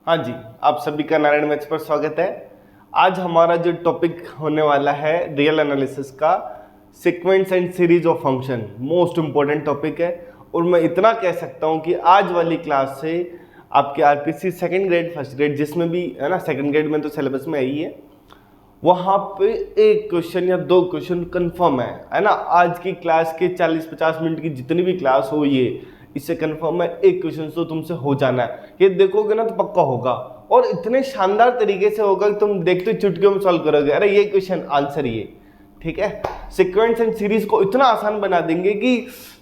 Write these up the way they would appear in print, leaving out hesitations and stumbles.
हाँ जी, आप सभी का नारायण मैथ्स पर स्वागत है। आज हमारा जो टॉपिक होने वाला है रियल एनालिसिस का, sequence and series of function, most important topic है। और मैं इतना कह सकता हूँ कि आज वाली क्लास से आपके RPC second grade first grade जिसमें भी है ना, सेकंड ग्रेड में तो सिलेबस में आई है, वहाँ पे एक क्वेश्चन या दो क्वेश्चन कंफर्म है ना। आज की क्लास के 40-50 मिनट की जितनी भी क्लास हो, ये इससे कंफर्म है एक क्वेश्चन तो तुमसे हो जाना है। ये देखोगे ना तो पक्का होगा, और इतने शानदार तरीके से होगा कि तुम देखते चुटकियों में सॉल्व करोगे। अरे ये क्वेश्चन आंसर ये, ठीक है। सीक्वेंस एंड सीरीज को इतना आसान बना देंगे कि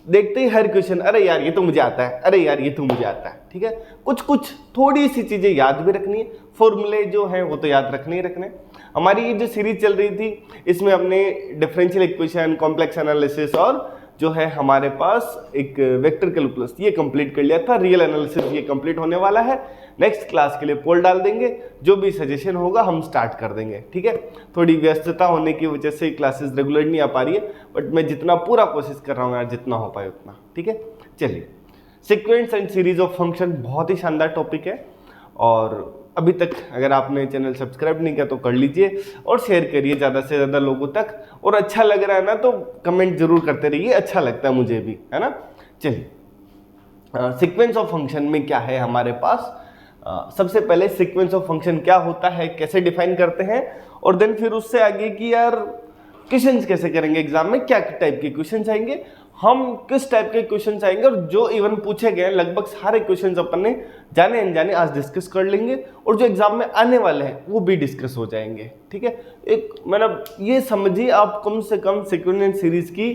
देखते ही हर क्वेश्चन, अरे यार ये तो मुझे आता है, अरे यार ये तो मुझे आता है, ठीक है। कुछ कुछ थोड़ी सी चीजें याद भी रखनी है, फॉर्मूले जो हैं वो तो याद रखने ही रखने। हमारी ये जो सीरीज चल रही थी, इसमें हमने डिफरेंशियल इक्वेशन, कॉम्प्लेक्स एनालिसिस और जो है हमारे पास एक वेक्टर कैलकुलस, ये कंप्लीट कर लिया था। रियल एनालिसिस ये कंप्लीट होने वाला है। नेक्स्ट क्लास के लिए पोल डाल देंगे, जो भी सजेशन होगा हम स्टार्ट कर देंगे, ठीक है। थोड़ी व्यस्तता होने की वजह से क्लासेस रेगुलर नहीं आ पा रही है, बट मैं जितना पूरा कोशिश कर रहा हूँ यार, जितना हो पाए उतना, ठीक है। चलिए, sequence and series of function बहुत ही शानदार टॉपिक है, और अभी तक अगर आपने चैनल सब्सक्राइब नहीं किया तो कर लीजिए और शेयर करिए ज़्यादा से ज़्यादा लोगों तक। और अच्छा लग रहा है ना तो कमेंट जरूर करते रहिए, अच्छा लगता है मुझे भी, है ना। चलिए, सीक्वेंस ऑफ फंक्शन में क्या है हमारे पास। सबसे पहले सीक्वेंस ऑफ फंक्शन क्या होता है, कैसे डिफाइन करते हैं, और देन फिर उससे आगे कि यार क्वेश्चंस कैसे करेंगे एग्जाम में, क्या टाइप के क्वेश्चंस आएंगे, हम किस टाइप के क्वेश्चंस आएंगे, और जो इवन पूछे गए लगभग सारे क्वेश्चंस अपन ने जाने अनजाने आज डिस्कस कर लेंगे, और जो एग्जाम में आने वाले हैं वो भी डिस्कस हो जाएंगे, ठीक है। एक मतलब ये समझिए आप, कम से कम सीक्वेंस सीरीज की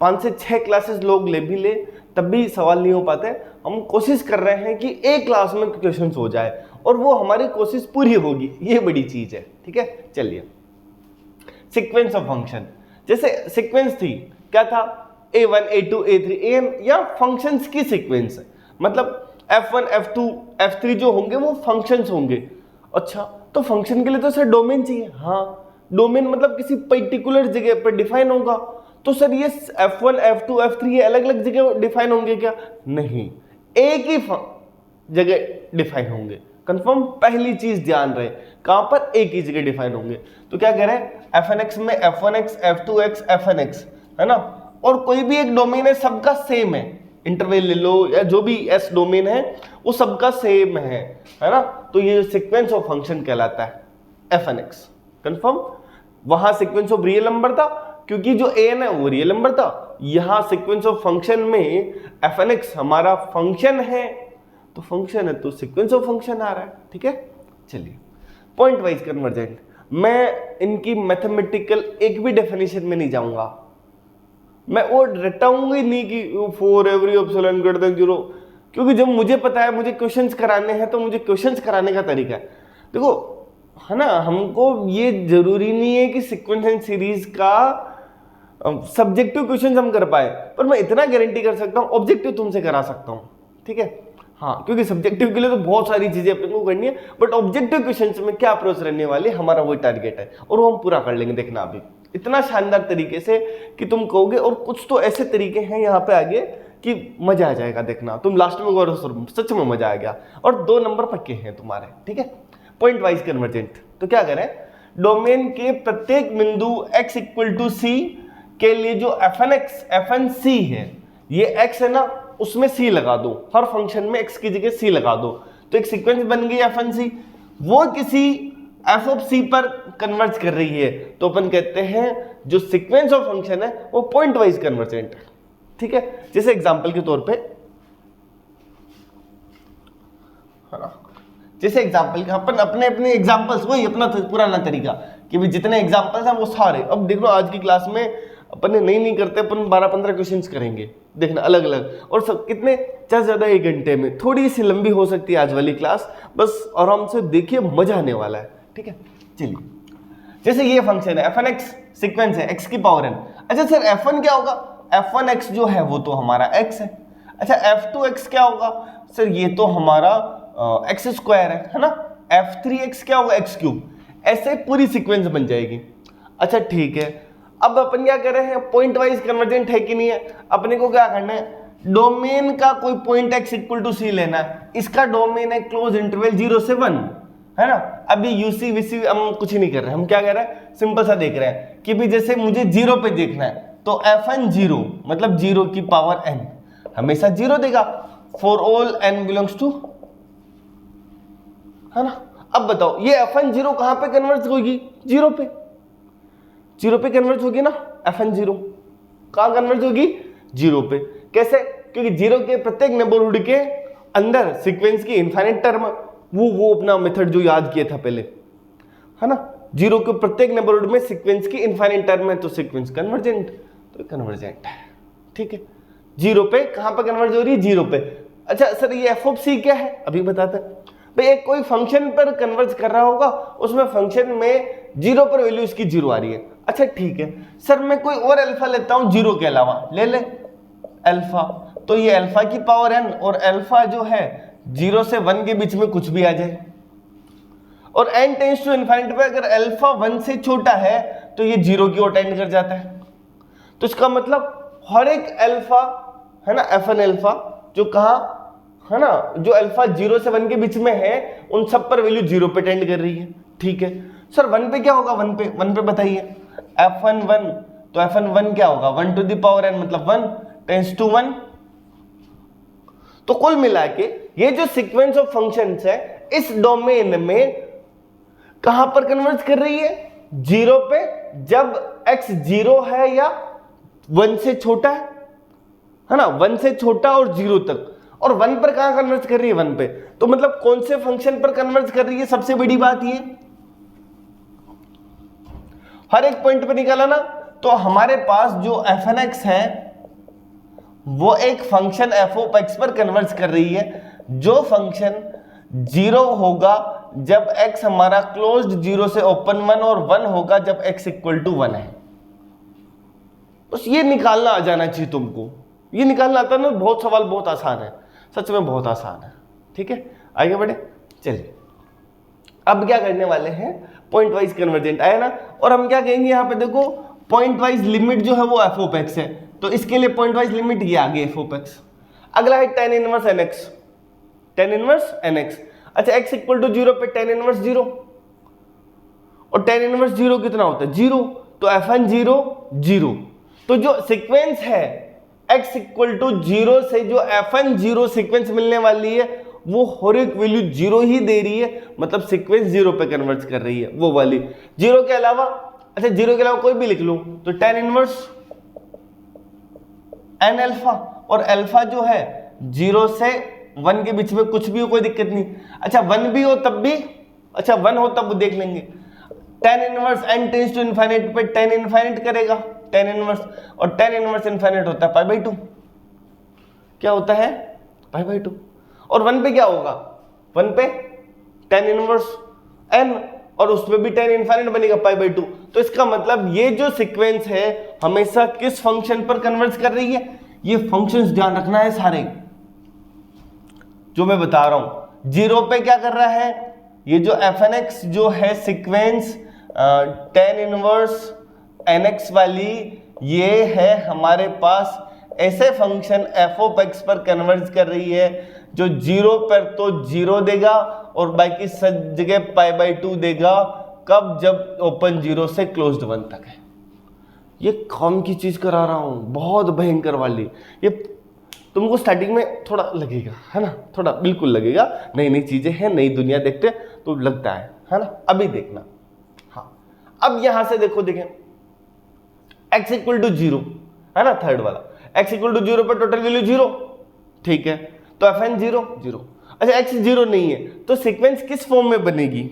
5 से 6 क्लासेस लोग ले भी ले तब भी सवाल नहीं हो पाते। हम कोशिश कर रहे हैं कि एक क्लास में क्वेश्चन हो जाए, और वो हमारी कोशिश पूरी होगी, ये बड़ी चीज है, ठीक है। चलिए, सीक्वेंस ऑफ फंक्शन, जैसे सीक्वेंस थी, क्या था, a1 a2 a3 an, या फंक्शंस की सीक्वेंस है। मतलब f1 f2 f3 जो होंगे वो फंक्शंस होंगे। अच्छा, तो फंक्शन के लिए तो सर डोमेन चाहिए। हाँ, डोमेन मतलब किसी पर्टिकुलर जगह पर डिफाइन होगा। तो सर ये f1 f2 f3 ये अलग अलग जगह डिफाइन होंगे क्या? नहीं, एक ही जगह डिफाइन होंगे। कंफर्म, पहली चीज ध्यान रहे, कहां पर, एक ही जगह डिफाइन होंगे। तो क्या कह रहे हैं, fnx में f1x f2x fnx, है ना। और कोई भी एक डोमेन है, सबका सेम है, इंटरवल ले लो या जो भी एस डोमेन है वो सबका सेम है ना। तो ये सीक्वेंस ऑफ फंक्शन कहलाता है fnx। कंफर्म, वहां सीक्वेंस ऑफ रियल नंबर था क्योंकि जो an है वो रियल नंबर था। यहां सीक्वेंस ऑफ फंक्शन में fnx हमारा फंक्शन है, तो फंक्शन है तो सीक्वेंस ऑफ फंक्शन आ रहा है, ठीक है। चलिए, पॉइंट वाइज कन्वर्जेंट, मैं इनकी मैथमेटिकल एक भी डेफिनेशन में नहीं जाऊंगा, मैं वो रटाऊंगा ही नहीं कि for every epsilon greater than 0, क्योंकि जब मुझे पता है मुझे क्वेश्चंस कराने हैं तो मुझे क्वेश्चंस कराने का तरीका है। देखो, है ना, हमको ये जरूरी नहीं है कि सीक्वेंस एंड सीरीज का सब्जेक्टिव क्वेश्चंस हम कर पाए, पर मैं इतना गारंटी कर सकता हूँ ऑब्जेक्टिव तुमसे करा सकता हूँ, ठीक है। हाँ, क्योंकि सब्जेक्टिव के लिए तो बहुत सारी चीजें अपने को करनी है, बट ऑब्जेक्टिव क्वेश्चंस में क्या अप्रोच रहने वाली, हमारा वही टारगेट है, और वो हम पूरा कर लेंगे। देखना अभी इतना शानदार तरीके से कि तुम कहोगे, और कुछ तो ऐसे तरीके हैं यहाँ पे आगे कि मजा आ जाएगा। देखना तुम लास्ट में गौर, सच में मजा आ गया, और 2 नंबर पक्के हैं तुम्हारे, ठीक है। पॉइंट वाइज कन्वर्जेंट, तो क्या करें, डोमेन के प्रत्येक बिंदु x = c के लिए जो fnc है, ये x है ना, उसमें c लगा दो, हर फंक्शन में x की जगह c लगा दो, तो एक सीक्वेंस बन गई fnc, वो किसी f ऑफ c पर कन्वर्ज कर रही है, तो अपन कहते हैं जो सीक्वेंस ऑफ फंक्शन है वो पॉइंट वाइज कन्वर्जेंट है, ठीक है। जैसे एग्जांपल के तौर पे, है ना, जैसे एग्जांपल के अपन अपने एग्जांपल्स, वही अपना पुराना तरीका कि भाई जितने एग्जांपल्स हैं वो सारे, अब देख लो आज की क्लास में अपन नहीं करते, अपन 12-15 क्वेश्चंस करेंगे, देखना अलग अलग, और सब कितने ज्यादा 1 घंटे में। थोड़ी सी लंबी हो सकती है आज वाली क्लास, बस आराम से देखिए, मजा आने वाला है, ठीक है। चलिए, जैसे ये फंक्शन है fnx, सीक्वेंस है x की पावर n। अच्छा सर f1 क्या होगा, f1x जो है वो तो हमारा x है। अच्छा, f2x क्या होगा, सर ये तो हमारा x स्क्वायर है ना। f3x क्या होगा, x क्यूब। ऐसे पूरी सीक्वेंस बन जाएगी। अच्छा ठीक है, अब अपन क्या कर रहे हैं, पॉइंट वाइज कन्वर्जेंट है कि नहीं है, अपने को क्या करना है, डोमेन का कोई पॉइंट x इक्वल टू सी लेना है, इसका डोमेन है क्लोज इंटरवल 0 से 1, है ना। अभी यूसी वीसी हम कुछ नहीं कर रहे हैं, हम क्या कर रहे हैं, सिंपल सा देख रहे हैं कि भी जैसे मुझे 0 पे देखना है तो fn 0 मतलब 0 की पावर n हमेशा 0 देगा for all n belongs to, है ना। अब बताओ ये fn 0 कहां पे कन्वर्ज होगी, 0 पे, 0 पे कन्वर्ज होगी ना। fn 0 कहां कन्वर्ज होगी, 0 पे। कैसे, क्योंकि 0 के प्रत्येक नेबरहुड के अंदर सीक्वेंस की इनफाइनाइट टर्म, वो अपना मेथड जो याद किया था पहले, है ना। 0 के प्रत्येक नेबरहुड में सीक्वेंस की इनफाइनाइट टर्म है तो सीक्वेंस कन्वर्जेंट, तो कन्वर्जेंट है, ठीक है। 0 पे कहां पर कन्वर्ज हो रही है, 0 पे। अच्छा सर ये एफ ऑफ सी क्या है, अभी बताते हैं भाई। एक कोई फंक्शन पर कन्वर्ज कर रहा होगा, उसमें फंक्शन में 0 पर वैल्यू इसकी 0 आ रही है। अच्छा ठीक है सर, मैं कोई और अल्फा लेता हूं 0 के अलावा, ले ले अल्फा, तो ये अल्फा की पावर n और अल्फा जो है 0 से 1 के बीच में कुछ भी आ जाए, और n टेंड्स टू इनफाइनाइट पे अगर अल्फा 1 से छोटा है तो ये 0 की ओर टेंड कर जाता है। तो इसका मतलब हर एक अल्फा, है ना, fn अल्फा जो कहा, है ना, जो अल्फा 0 से 1 के बीच में है उन सब पर वैल्यू 0 पे टेंड कर रही है, ठीक है। सर 1 पे क्या होगा, 1 पे बताइए, fn 1, तो fn 1 क्या होगा, 1 टू द पावर n मतलब 1 टेंड्स टू 1। तो कुल मिला के ये जो सीक्वेंस ऑफ फंक्शंस है इस डोमेन में कहां पर कन्वर्ज कर रही है, 0 पे, जब x 0 है या 1 से छोटा है ना, 1 से छोटा और 0 तक। और 1 पर कहां कन्वर्ज कर रही है, 1 पे, तो मतलब कौन से फंक्शन पर कन्वर्ज कर रही है, सबसे बड़ी बात ये हर एक पॉइंट पे निकाला ना। तो हमारे पास जो fnx है वो एक फंक्शन f ऑफ x पर कन्वर्ज कर रही है, जो फंक्शन 0 होगा जब x हमारा क्लोज्ड 0 से ओपन 1 और 1 होगा जब x इक्वल टू 1 है। बस ये निकालना आ जाना चाहिए तुमको, ये निकालना आता है ना, बहुत सवाल बहुत आसान है, सच में बहुत आसान है, ठीक है। आगे बढ़े, चलिए अब क्या करने वाले हैं, पॉइंट वाइज कन्वर्जेंट आया ना, और हम क्या कहेंगे यहाँ पे देखो, पॉइंट वाइज लिमिट जो है वो f ऑफ x है, तो इसके लिए पॉइंट वाइज लिमिट ये आ गई f ऑफ x। अगला है tan inverse nx, tan inverse nx। अच्छा x इक्वल टू 0 पे tan इनवर्स 0, और tan इनवर्स 0 कितना होता है, 0, तो fn 0 0। तो जो सीक्वेंस है x इक्वल टू 0 से जो fn 0 सीक्वेंस मिलने वाली है वो हर एक वैल्यू 0 ही दे रही है, मतलब सीक्वेंस 0 पे कन्वर्ट कर रही है वो वाली। 0 के अलावा, अच्छा 0 के अलावा कोई भी लिख लूं तो tan इनवर्स n अल्फा, और अल्फा जो है 0 से 1 के बीच में कुछ भी हो कोई दिक्कत नहीं। अच्छा 1 भी हो तब भी, अच्छा 1 हो तब देख लेंगे। tan inverse n tends to infinite पे tan इनफाइनाइट करेगा tan इनवर्स, और tan इनवर्स इनफाइनाइट होता है पाई बाई 2, क्या होता है पाई बाई 2। और 1 पे क्या होगा, 1 पे tan इनवर्स n, और उसमें भी tan इनफाइनाइट बनेगा पाई बाई 2। तो इसका मतलब ये जो सीक्वेंस है हमेशा किस फंक्शन पर कन्वर्ज कर रही है, ये फंक्शंस ध्यान रखना है सारे जो मैं बता रहा हूं। 0 पे क्या कर रहा है, ये जो fnx जो है सीक्वेंस tan इनवर्स nx वाली, ये है हमारे पास ऐसे फंक्शन f ऑफ x पर कन्वर्ज कर रही है जो 0 पर तो 0 देगा और बाकी सब जगह पाई बाई 2 देगा, कब, जब ओपन 0 से क्लोज्ड 1 तक है। ये काम की चीज करा रहा हूं, बहुत भयंकर वाली। ये तुमको स्टार्टिंग में थोड़ा लगेगा, है ना, थोड़ा बिल्कुल लगेगा, नई नई चीजें हैं, नई दुनिया देखते तो लगता है ना। अभी देखना, हाँ अब यहां से देखो, देखें x इक्वल टू 0 है ना, थर्ड वाला x इक्वल टू 0 पर टोटल वैल्यू 0, ठीक है, तो fn 0 0। अच्छा x 0 नहीं है तो सीक्वेंस किस फॉर्म में बनेगी,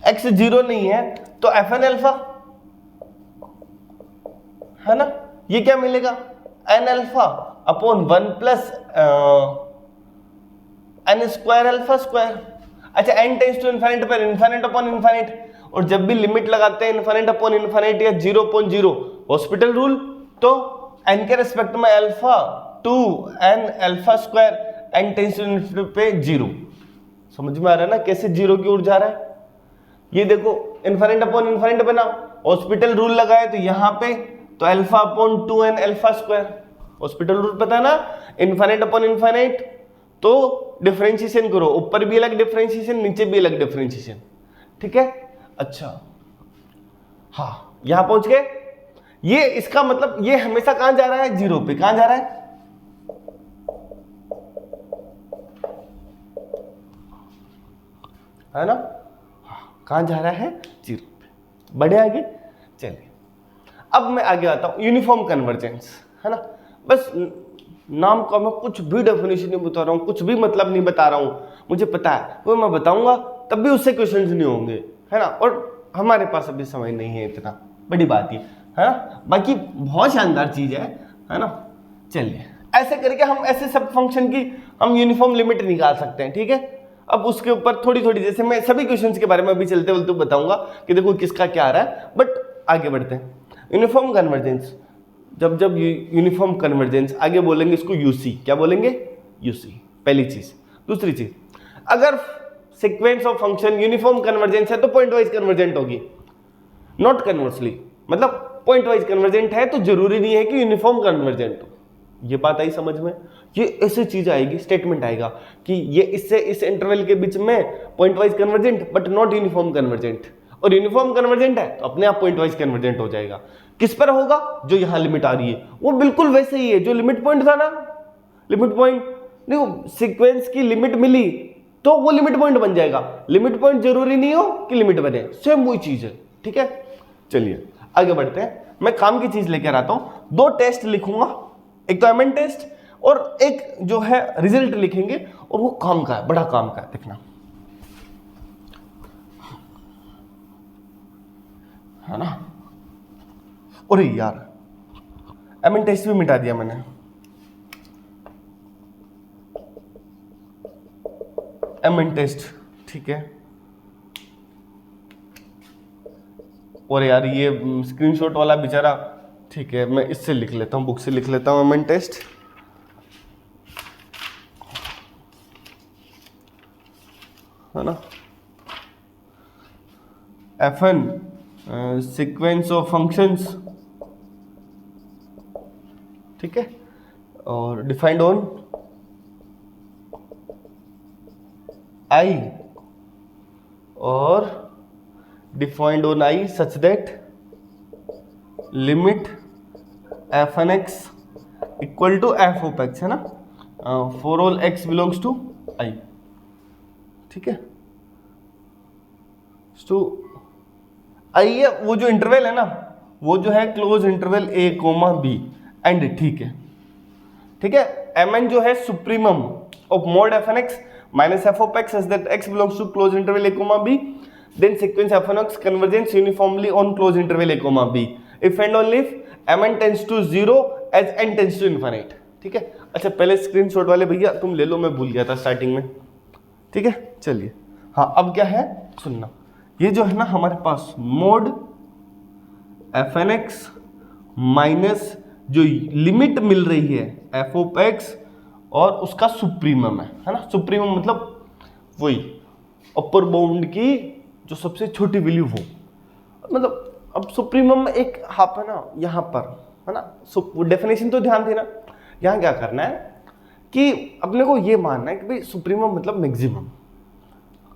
x 0 नहीं है तो fn अल्फा, है ना, ये क्या मिलेगा n alpha upon 1 plus n square alpha square. अच्छा n टेंड्स टू इनफाइनाइट पर इनफाइनाइट अपॉन इनफाइनाइट, और जब भी लिमिट लगाते हैं इनफाइनाइट अपॉन इनफाइनाइट या 0 अपॉन 0 हॉस्पिटल रूल, तो n के रिस्पेक्ट में alpha two n alpha square, n tends to infinite पे 0। समझ में आ रहा है ना कैसे 0 की ओर जा रहा है। ये देखो इनफाइनाइट अपॉन इनफाइनाइट बना, हॉस्पिटल रूल लगाए तो यहाँ पे तो alpha upon 2n alpha square, hospital rule पता है ना, इनफाइनाइट अपॉन इनफाइनाइट, तो डिफरेंशिएशन करो, ऊपर भी अलग डिफरेंशिएशन, नीचे भी अलग डिफरेंशिएशन, ठीक है। अच्छा हाँ, यहां पहुंच गए। ये इसका मतलब ये हमेशा कहां जा रहा है, जीरो पे। कहां जा रहा है, है ना, कहां जा रहा है, जीरो पे। बढ़े आगे, चलिए अब मैं आगे आता हूं, यूनिफॉर्म कन्वर्जेंस, है ना। बस नाम का मैं कुछ भी डेफिनेशन नहीं बता रहा हूं, कुछ भी मतलब नहीं बता रहा हूं, मुझे पता है वो मैं बताऊंगा तब भी उससे क्वेश्चंस नहीं होंगे, है ना। और हमारे पास अभी समय नहीं है इतना, बड़ी बात है ना। बाकी बहुत शानदार चीज है ना। चलिए ऐसे करके हम ऐसे सब फंक्शन की हम यूनिफॉर्म लिमिट निकाल सकते हैं, ठीक है। अब उसके ऊपर थोड़ी थोड़ी, जैसे मैं सभी क्वेश्चंस के बारे में अभी चलते बोलते बताऊंगा कि देखो किसका क्या आ रहा है, बट आगे बढ़ते हैं। यूनिफॉर्म कन्वर्जेंस, जब यूनिफॉर्म कन्वर्जेंस, आगे बोलेंगे इसको यूसी, क्या बोलेंगे, यूसी, पहली चीज। दूसरी चीज, अगर sequence of function uniform convergence है तो पॉइंट वाइज कन्वर्जेंट होगी, नॉट कन्वर्सली। मतलब पॉइंट वाइज कन्वर्जेंट है तो जरूरी नहीं है कि यूनिफॉर्म कन्वर्जेंट हो। ये बात आई समझ में। ये ऐसी चीज आएगी, स्टेटमेंट आएगा कि ये इससे इस इंटरवल के बीच में point wise convergent but not uniform convergent, और यूनिफॉर्म कन्वर्जेंट है तो अपने आप पॉइंट वाइज कन्वर्जेंट हो जाएगा। किस पर होगा, जो यहां लिमिट आ रही है वो बिल्कुल वैसे ही है जो लिमिट पॉइंट था ना। लिमिट पॉइंट देखो, सीक्वेंस की लिमिट मिली तो वो लिमिट पॉइंट बन जाएगा, लिमिट पॉइंट जरूरी नहीं हो कि लिमिट बने, सेम वही चीज है, ठीक है। चलिए आगे बढ़ते हैं, मैं काम की चीज लेकर आता हूं। दो टेस्ट लिखूंगा, एक तो एमएन टेस्ट और एक जो है रिजल्ट लिखेंगे, और वो काम का है, बड़ा काम का है, देखना, है ना। अरे यार एमएन टेस्ट भी मिटा दिया मैंने, एमएन टेस्ट, ठीक है। और यार ये स्क्रीनशॉट वाला बेचारा, ठीक है मैं इससे लिख लेता हूँ, बुक से लिख लेता हूँ एमएन टेस्ट, है ना। एफएन सीक्वेंस ऑफ फंक्शंस, ठीक है, और डिफाइंड ऑन आई, और defined on I such that limit F N X equal to F of X, है ना, for all X belongs to I, ठीक है। तो आइए वो जो इंटरवल है ना, वो जो है close interval A comma B and, ठीक है, ठीक है। एम एन जो है supremum of mod F N X minus F of X such that X belongs to close interval A comma B, then sequence f and x convergence uniformly on closed interval a comma b if and only if mn tends to 0 as n tends to infinite, ठीक है। अच्छा पहले screenshot वाले भैया तुम ले लो, मैं भूल गया था स्टार्टिंग में, ठीक है। चलिए हाँ, अब क्या है सुनना, ये जो है ना हमारे पास mod F N X minus जो लिमिट मिल रही है एफ ऑफ एक्स और उसका सुप्रीमम है ना। सुप्रीमम मतलब वही अपर बाउंड की जो सबसे छोटी वैल्यू हो, मतलब अब सुप्रीमम में एक हाफ है ना यहाँ पर, है ना। डेफिनेशन तो ध्यान देना, यहाँ क्या करना है कि अपने को ये मानना है कि भाई सुप्रीमम मतलब मैक्सिमम।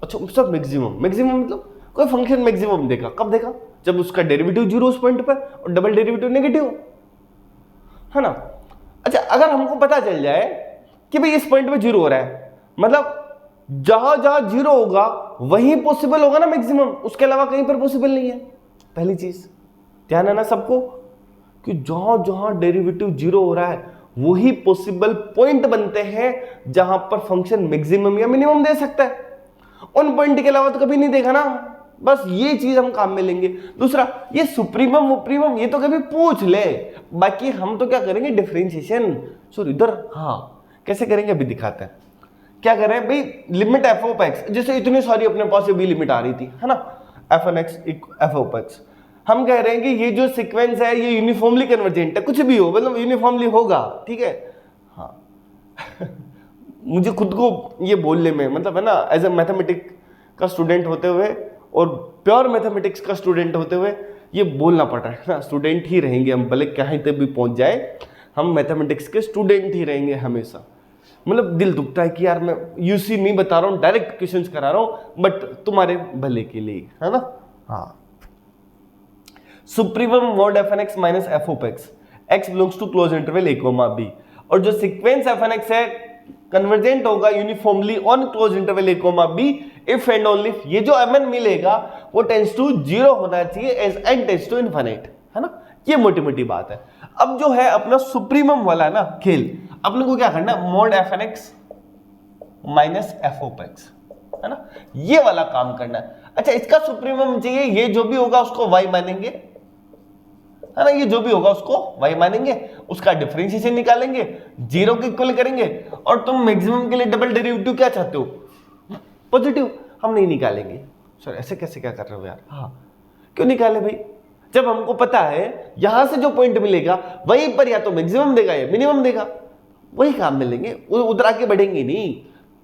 अच्छा सब मैक्सिमम, मैक्सिमम मतलब कोई फंक्शन मैक्सिमम देगा, कब देगा, जब उसका डेरिवेटिव जीरो उस पॉइंट पर और डबल डेरिवेटिव नेगेटिव, है ना। अच्छा अगर हमको पता चल जाए कि भाई इस पॉइंट पे जीरो हो रहा है, मतलब जहां जहां जीरो होगा वहीं पॉसिबल होगा ना मैक्सिमम, उसके अलावा कहीं पर पॉसिबल नहीं है। पहली चीज ध्यान है ना सबको कि जहां जहां डेरिवेटिव जीरो हो रहा है वही पॉसिबल पॉइंट बनते हैं जहां पर फंक्शन मैक्सिमम या मिनिमम दे सकता है, उन पॉइंट के अलावा तो कभी नहीं देखा ना। बस ये चीज हम काम में लेंगे। दूसरा ये सुप्रीमम वुप्रीमम ये तो कभी पूछ ले, बाकी हम तो क्या करेंगे डिफरेंशिएशन, सॉरी इधर, हाँ कैसे करेंगे अभी दिखाते हैं। क्या करें भाई, लिमिट एफ ऑफ एक्स, जैसे इतनी सारी अपने पास ये भी लिमिट आ रही थी, है ना, F N X F of X, हम कह रहे हैं कि ये जो सीक्वेंस है ये यूनिफॉर्मली कन्वर्जेंट है, कुछ भी हो मतलब यूनिफॉर्मली होगा, ठीक है। हाँ मुझे खुद को ये बोलने में मतलब है ना, एज ए मैथमेटिक्स का स्टूडेंट होते हुए और प्योर मैथमेटिक्स का स्टूडेंट होते हुए ये बोलना पड़ रहा है ना, स्टूडेंट ही रहेंगे हम, भले कहीं तक भी पहुंच जाए हम मैथमेटिक्स के स्टूडेंट ही रहेंगे हमेशा। मतलब दिल दुखता है कि यार मैं यूसी नहीं बता रहा हूँ, डायरेक्ट क्वेश्चंस करा रहा हूँ, बट तुम्हारे भले के लिए, है ना। हाँ, supremum mod F N X minus F of X, X belongs to close interval A comma B, और जो सीक्वेंस एफ एन एक्स है कन्वर्जेंट होगा uniformly on close interval A comma B if and only if ये जो mn मिलेगा वो tends to 0 होना चाहिए as n tends to infinite, है ना। ये मोटी मोटी बात है। अब जो है अपना सुप्रीमम वाला ना खेल, अपने को क्या करना है, mod F N X minus F of X, है ना, ये वाला काम करना है। अच्छा, इसका सुप्रीमम चाहिए, ये जो भी होगा उसको y मानेंगे, है ना, ये जो भी होगा उसको y मानेंगे, उसका डिफरेंशिएशन निकालेंगे, 0 के इक्वल करेंगे, और तुम मैक्सिमम के लिए डबल डेरिवेटिव क्या चाहते हो, पॉजिटिव, हम नहीं निकालेंगे। सर ऐसे कैसे क्या कर रहे हो यार, हाँ क्यों निकाले भाई, जब हमको पता है यहां से जो पॉइंट मिलेगा वहीं पर या तो मैक्सिमम देगा या मिनिमम देगा, वही काम मिलेंगे, उधर आके बढ़ेंगे नहीं,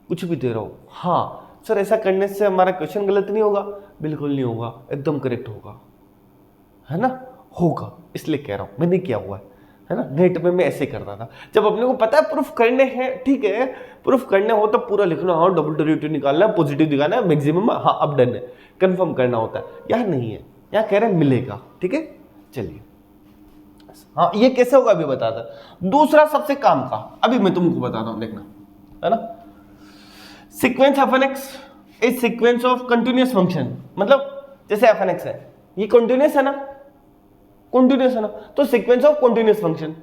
कुछ भी दे रहा हो। हाँ सर ऐसा करने से हमारा क्वेश्चन गलत नहीं होगा, बिल्कुल नहीं होगा, एकदम करेक्ट होगा, है ना, होगा, इसलिए कह रहा हूं, मैंने किया हुआ है ना, नेट में मैं ऐसे करता था, जब अपने को पता है प्रूफ करने हैं, ठीक है, प्रूफ करने हो तो पूरा लिखना, हाँ डबल डेरिवेटिव निकालना है, पॉजिटिव दिखाना है, मैक्सिमम, हाँ अब डन है, कंफर्म करना होता है, यहाँ नहीं है, यहाँ कह रहे हैं मिलेगा, ठीक है। चलिए हाँ ये कैसे होगा अभी बताता। दूसरा सबसे काम का अभी मैं तुमको बताता हूं, देखना, है ना, sequence F N X is sequence of continuous function, मतलब जैसे एफ एन एक्स है ये कंटिन्यूअस है ना, कंटिन्यूअस है ना, तो sequence of continuous function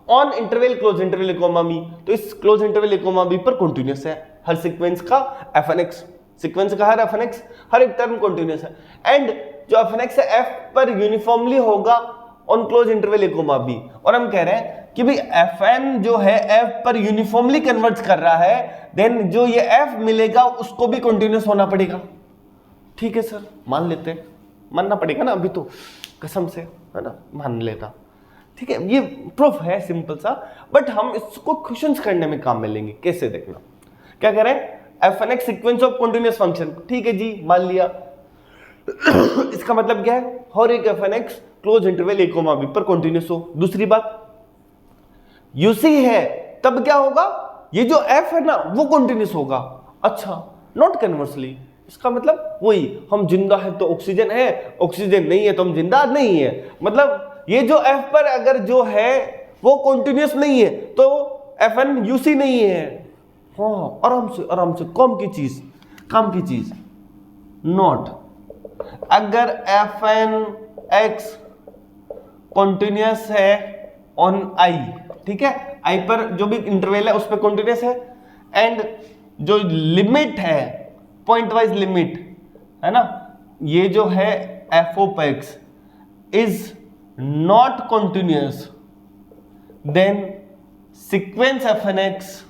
on interval close interval A comma B, तो इस close interval A comma B पर कंटिन्यूअस है हर सीक्वेंस का एफ एन एक्स, सीक्वेंस का हर एफ एन एक्स हर एक टर्म कंटिन्यूअस है, एंड जो एफ एन एक्स है एफ पर यूनिफॉर्मली होगा on close interval A comma B, और हम कह रहे हैं कि भाई एफ एन जो है एफ पर यूनिफॉर्मली कन्वर्ट कर रहा है, देन जो ये एफ मिलेगा उसको भी कंटिन्यूअस होना पड़ेगा। ठीक है सर, मान लेते हैं, मानना पड़ेगा ना, अभी तो कसम से, है ना, मान लेता, ठीक है, ये प्रूफ है सिंपल सा, बट हम इसको क्वेश्चंस करने में काम में लेंगे। कैसे देखना, क्या कह रहे हैं, F N X sequence of continuous function, ठीक है जी, मान लिया। इसका मतलब क्या है, हर एक F N X close interval A comma B पर कंटिन्यूअस हो। दूसरी बात, यूसी है तब क्या होगा, ये जो एफ है ना वो कंटिन्यूअस होगा। अच्छा, नॉट कन्वर्सली, इसका मतलब वही, हम जिंदा है तो ऑक्सीजन है, ऑक्सीजन नहीं है तो हम जिंदा नहीं है, मतलब ये जो एफ पर अगर जो है वो कंटिन्यूअस नहीं है तो एफ एन यूसी नहीं है। हाँ आराम से काम की चीज, नॉट, अगर एफ एन एक्स कंटिन्यूअस है ऑन आई, ठीक है, आई पर जो भी इंटरवल है उस पर कंटिन्यूअस है, एंड जो लिमिट है पॉइंट वाइज लिमिट, है ना, ये जो है F of X is not continuous, then sequence F N X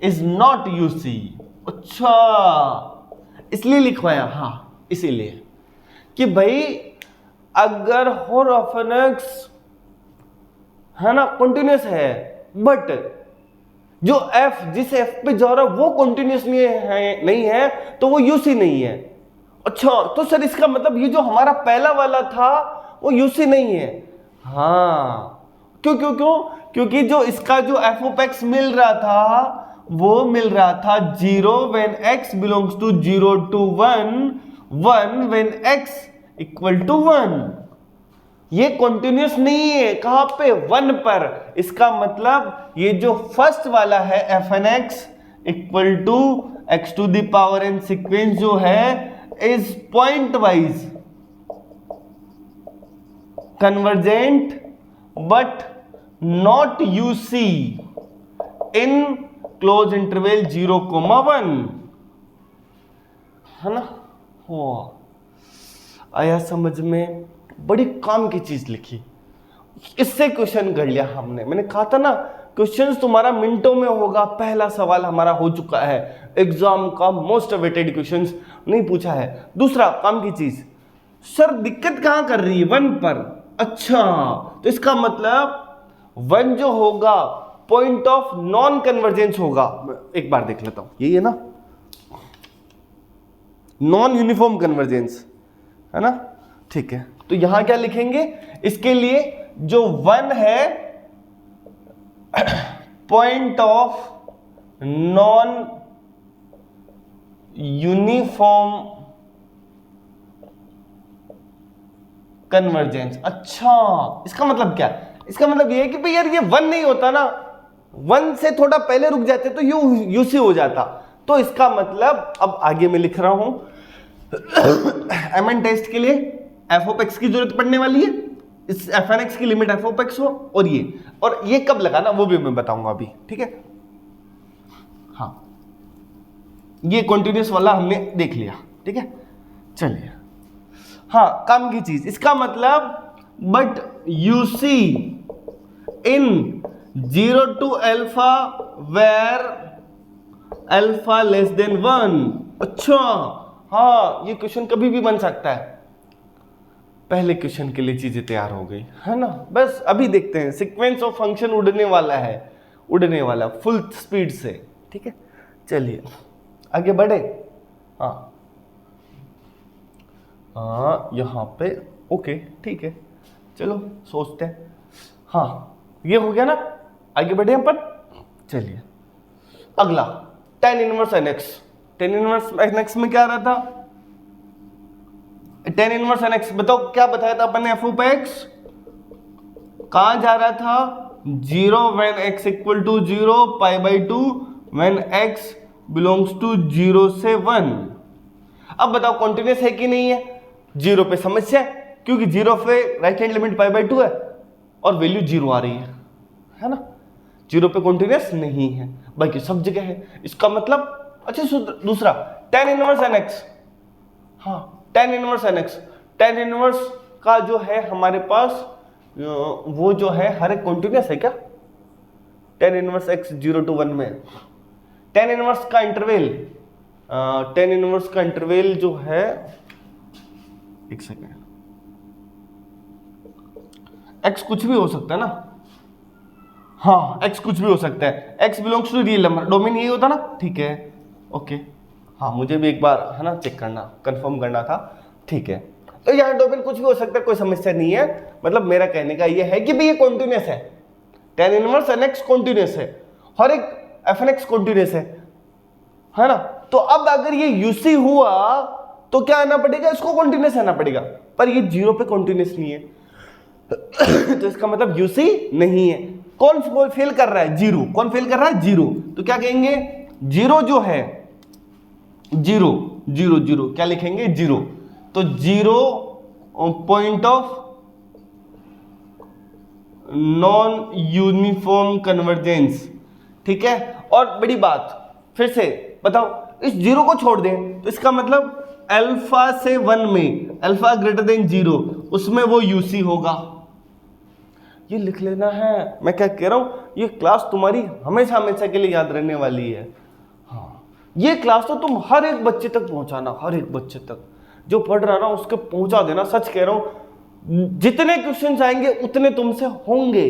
is not UC. अच्छा, इसलिए लिखवाया, हाँ इसीलिए कि भाई अगर हर एफ एन एक्स है ना कंटिन्यूअस है, बट जो f जिस f पे जा रहा है वो कंटिन्यूअस नहीं है तो वो यूसी नहीं है। अच्छा, तो सर इसका मतलब ये जो हमारा पहला वाला था वो यूसी नहीं है। हाँ, क्यों क्योंकि जो इसका जो f ऑफ x मिल रहा था वो मिल रहा था 0 when x belongs to 0 to 1 when x equal to 1। ये कंटिन्यूअस नहीं है, कहां पे, 1 पर। इसका मतलब ये जो फर्स्ट वाला है F N X equal to X to the power N sequence जो है is point wise convergent but not UC in close interval 0,1, है ना। हो आया समझ में, बड़ी काम की चीज लिखी, इससे क्वेश्चन कर लिया हमने। मैंने कहा था ना क्वेश्चंस तुम्हारा मिनटों में होगा। पहला सवाल हमारा हो चुका है, एग्जाम का मोस्ट अवेटेड क्वेश्चंस नहीं पूछा है। दूसरा काम की चीज, सर दिक्कत कहां कर रही है, 1 पर। अच्छा, तो इसका मतलब 1 जो होगा पॉइंट ऑफ नॉन कन्वर्जेंस होगा। एक बार देख लेता हूं, यही है ना, नॉन यूनिफॉर्म कन्वर्जेंस, है ना, ठीक है। तो यहां क्या लिखेंगे, इसके लिए जो 1 है point of non uniform convergence. अच्छा, इसका मतलब क्या, इसका मतलब ये है कि भाई यार ये 1 नहीं होता ना, 1 से थोड़ा पहले रुक जाते तो यूसी हो जाता। तो इसका मतलब अब आगे मैं लिख रहा हूं एमएन टेस्ट के लिए एफ ऑफ एक्स की जरूरत पड़ने वाली है, इस एफ एन एक्स की लिमिट एफ ऑफ एक्स हो, और ये कब लगाना वो भी मैं बताऊंगा अभी, ठीक है। हाँ, ये कॉन्टिन्यूस वाला हमने देख लिया, ठीक है। चलिए, हाँ, काम की चीज, इसका मतलब but U C in 0 to alpha where alpha less than 1। अच्छा, हाँ, ये क्वेश्चन कभी भी बन सकता है। पहले क्वेश्चन के लिए चीजें तैयार हो गई है ना, बस अभी देखते हैं। सीक्वेंस ऑफ फंक्शन उड़ने वाला है, उड़ने वाला फुल स्पीड से, ठीक है। चलिए आगे बढ़े। हाँ यहाँ पे ओके, ठीक है, चलो सोचते हैं। हाँ, ये हो गया ना, आगे बढ़े अपन। चलिए अगला tan inverse nx। tan inverse nx में क्या रहा था, tan इनवर्स nx, बताओ क्या बताया था अपन ने, एफ ऑफ एक्स कहां जा रहा था, 0 when x equal to 0, π/2 when x belongs to 0 से 1। अब बताओ कॉन्टिन्यूस है कि नहीं है, 0 पे समस्या है, क्योंकि 0 पे राइट हैंड लिमिट π/2 है और वैल्यू 0 आ रही है ना। 0 पे कॉन्टिन्यूस नहीं है, बाकी सब जगह है। इसका मतलब अच्छा, दूसरा tan इनवर्स nx। हाँ, tan inverse nx, tan inverse का जो है हमारे पास वो जो है हर एक कॉन्टिन्यूस है क्या, tan इनवर्स x 0 to 1 में tan इनवर्स का इंटरवल, tan इनवर्स का इंटरवल जो है, एक सेकेंड, x कुछ भी हो सकता है ना। हाँ, x कुछ भी हो सकता है, x belongs to real number, domain यही होता ना, ठीक है, ओके। हाँ, मुझे भी एक बार है ना चेक करना, कंफर्म करना था, ठीक है। तो यहाँ डोमेन कुछ भी हो सकता है, कोई समस्या नहीं है। मतलब मेरा कहने का ये है कि भाई ये कॉन्टिन्यूस है, tan इनवर्स nx कॉन्टिन्यूस है, हर एक fnx कॉन्टिन्यूस है ना। तो अब अगर ये यूसी हुआ तो क्या आना पड़ेगा, इसको कॉन्टिन्यूस आना पड़ेगा, पर ये 0 पे कॉन्टिन्यूस नहीं है तो इसका मतलब यूसी नहीं है। कौन फेल कर रहा है, 0। कौन फेल कर रहा है, 0। तो क्या कहेंगे, 0 जो है 0 0 0 क्या लिखेंगे, 0। तो 0 point of non uniform convergence, ठीक है। और बड़ी बात फिर से बताओ, इस 0 को छोड़ दें तो इसका मतलब अल्फा से 1 में, अल्फा ग्रेटर देन 0, उसमें वो यूसी होगा। ये लिख लेना है, मैं क्या कह रहा हूं, ये क्लास तुम्हारी हमेशा हमेशा के लिए याद रहने वाली है। हाँ, ये क्लास तो तुम हर एक बच्चे तक पहुंचाना, हर एक बच्चे तक जो पढ़ रहा ना उसके पहुंचा देना। सच कह रहा हूं, जितने क्वेश्चन आएंगे उतने तुमसे होंगे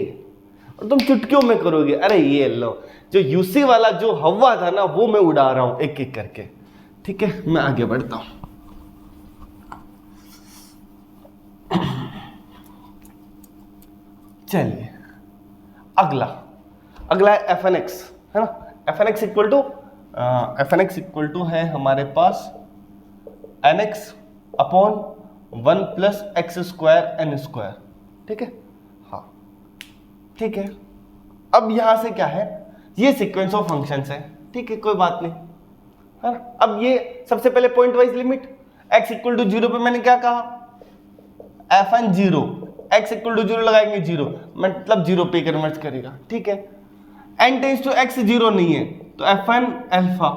और तुम चुटकियों में करोगे। अरे ये लो, जो यूसी वाला जो हवा था ना वो मैं उड़ा रहा हूं एक एक करके, ठीक है। मैं आगे बढ़ता हूं। चलिए अगला है एफ एन एक्स, है ना। F N X equal to है हमारे पास N X upon 1 plus X square N square, ठीक है। हाँ, ठीक है। अब यहां से क्या है, ये सीक्वेंस ऑफ फंक्शंस है, ठीक है, कोई बात नहीं, है ना। अब ये सबसे पहले point wise limit x equal to 0 पे मैंने क्या कहा, F N 0, x equal to 0 लगाएंगे 0, मतलब 0 पे कन्वर्ट करेगा, ठीक है। n टेंस टू x 0 नहीं है, तो F N alpha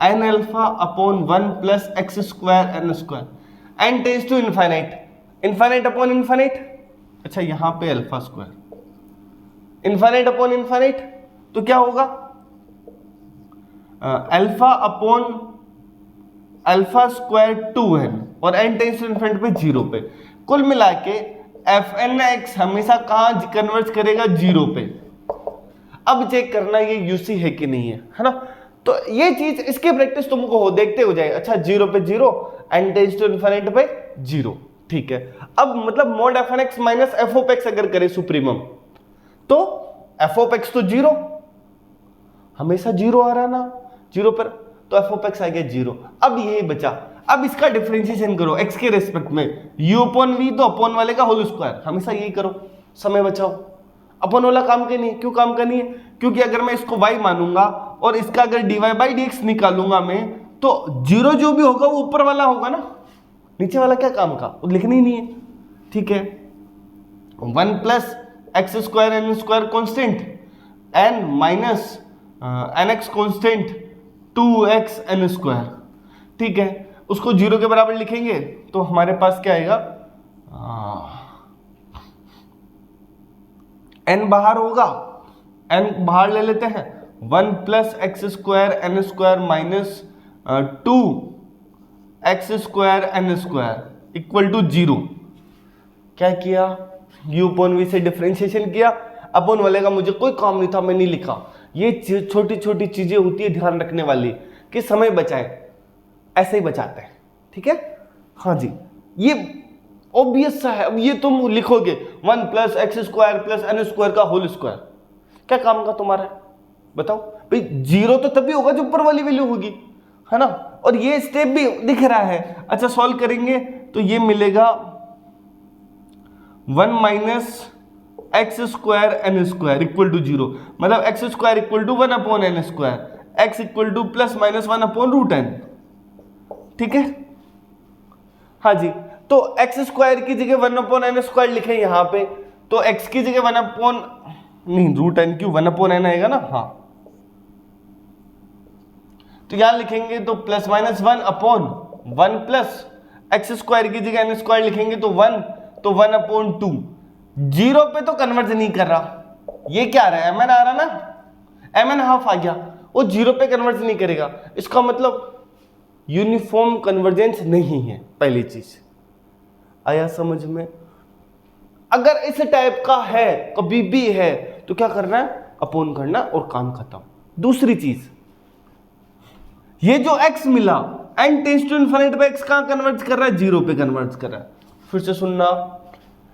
n alpha upon 1 plus X square N square, n tends to infinite, infinite upon infinite, अच्छा यहाँ पे alpha square, infinite upon infinite, तो क्या होगा, alpha upon alpha square 2n और n टेंस टू इनफाइनाइट पे 0 पे। कुल मिला के एफ एन एक्स हमेशा कहां कन्वर्ट करेगा, 0 पे। अब चेक करना ये यूसी है कि नहीं है ना। तो ये चीज, इसकी प्रैक्टिस तुमको हो, देखते हो जाए। अच्छा 0 पे 0, n टेंस टू इनफाइनाइट पे 0, ठीक है, अब मतलब mod F N X minus F of X अगर करे सुप्रीमम, तो एफ ऑफ एक्स तो जीरो, हमेशा जीरो आ रहा ना, जीरो पर, तो एफ ऑफ एक्स आ गया जीरो। अब यही बचा, अब इसका डिफरेंशिएशन करो एक्स के रेस्पेक्ट में, यू अपॉन वी तो अपॉन वाले का होल स्क्वायर, हमेशा यही करो, समय बचाओ। अपॉन वाला काम का नहीं है, क्यों काम का नहीं है? क्योंकि अगर मैं इसको y मानूंगा और इसका अगर dy बाई dx निकालूंगा मैं, तो जीरो जो भी होगा वो ऊपर वाला होगा ना, नीचे वाला क्या काम का, वो लिखना ही नहीं है। ठीक है, 1 plus X square N square constant, N minus N X constant 2x N square. ठीक है, उसको जीरो के बराबर लिखेंगे तो हमारे पास क्या आएगा, n बाहर होगा, n बाहर ले लेते हैं, 1 plus X square N square minus 2 X square N square equal to zero. क्या किया, u अपॉन v से डिफरेंशिएशन किया, अपॉन वाले का मुझे कोई काम नहीं था, मैं नहीं लिखा। ये छोटी छोटी चीजें होती है ध्यान रखने वाली कि समय बचाए, ऐसे ही बचाते हैं। ठीक है, हाँ जी, ये ऑब्वियस सा है। अब ये तुम लिखोगे 1 plus X square plus N square का होल स्क्वायर, क्या काम का तुम्हारा है बताओ भाई? जीरो तो तभी होगा जब ऊपर वाली वैल्यू होगी, है ना। और ये स्टेप भी दिख रहा है। अच्छा, सॉल्व करेंगे तो ये मिलेगा 1 minus X square N square equal to zero, मतलब X square equal to 1 upon N square, X equal to plus minus 1 upon root N. ठीक है, हाँ जी, तो एक्स स्क्वायर की जगह 1 अपॉन एन स्क्वायर लिखे यहां पे, तो एक्स की जगह 1 अपॉन नहीं रूट एन क्यों 1 अपॉन एन आएगा ना, हाँ, तो यहां लिखेंगे तो plus minus 1 upon 1 plus X square की जगह एन स्क्वायर लिखेंगे तो 1, तो 1 अपॉन 2। जीरो पे तो कन्वर्ज नहीं कर रहा, ये क्या आ रहा है, mn आ रहा ना, mn हाफ आ गया, वो जीरो पे कन्वर्ज नहीं करेगा, इसका मतलब यूनिफॉर्म कन्वर्जेंस नहीं है। पहली चीज आया समझ में? अगर इस टाइप का है, कभी भी है, तो क्या करना है, अपॉन करना और काम खत्म। दूसरी चीज, ये जो x मिला n टेंड्स टू इनफिनिटी पे x कहां कन्वर्ज कर रहा है, जीरो पे कन्वर्ज कर रहा है। फिर से सुनना,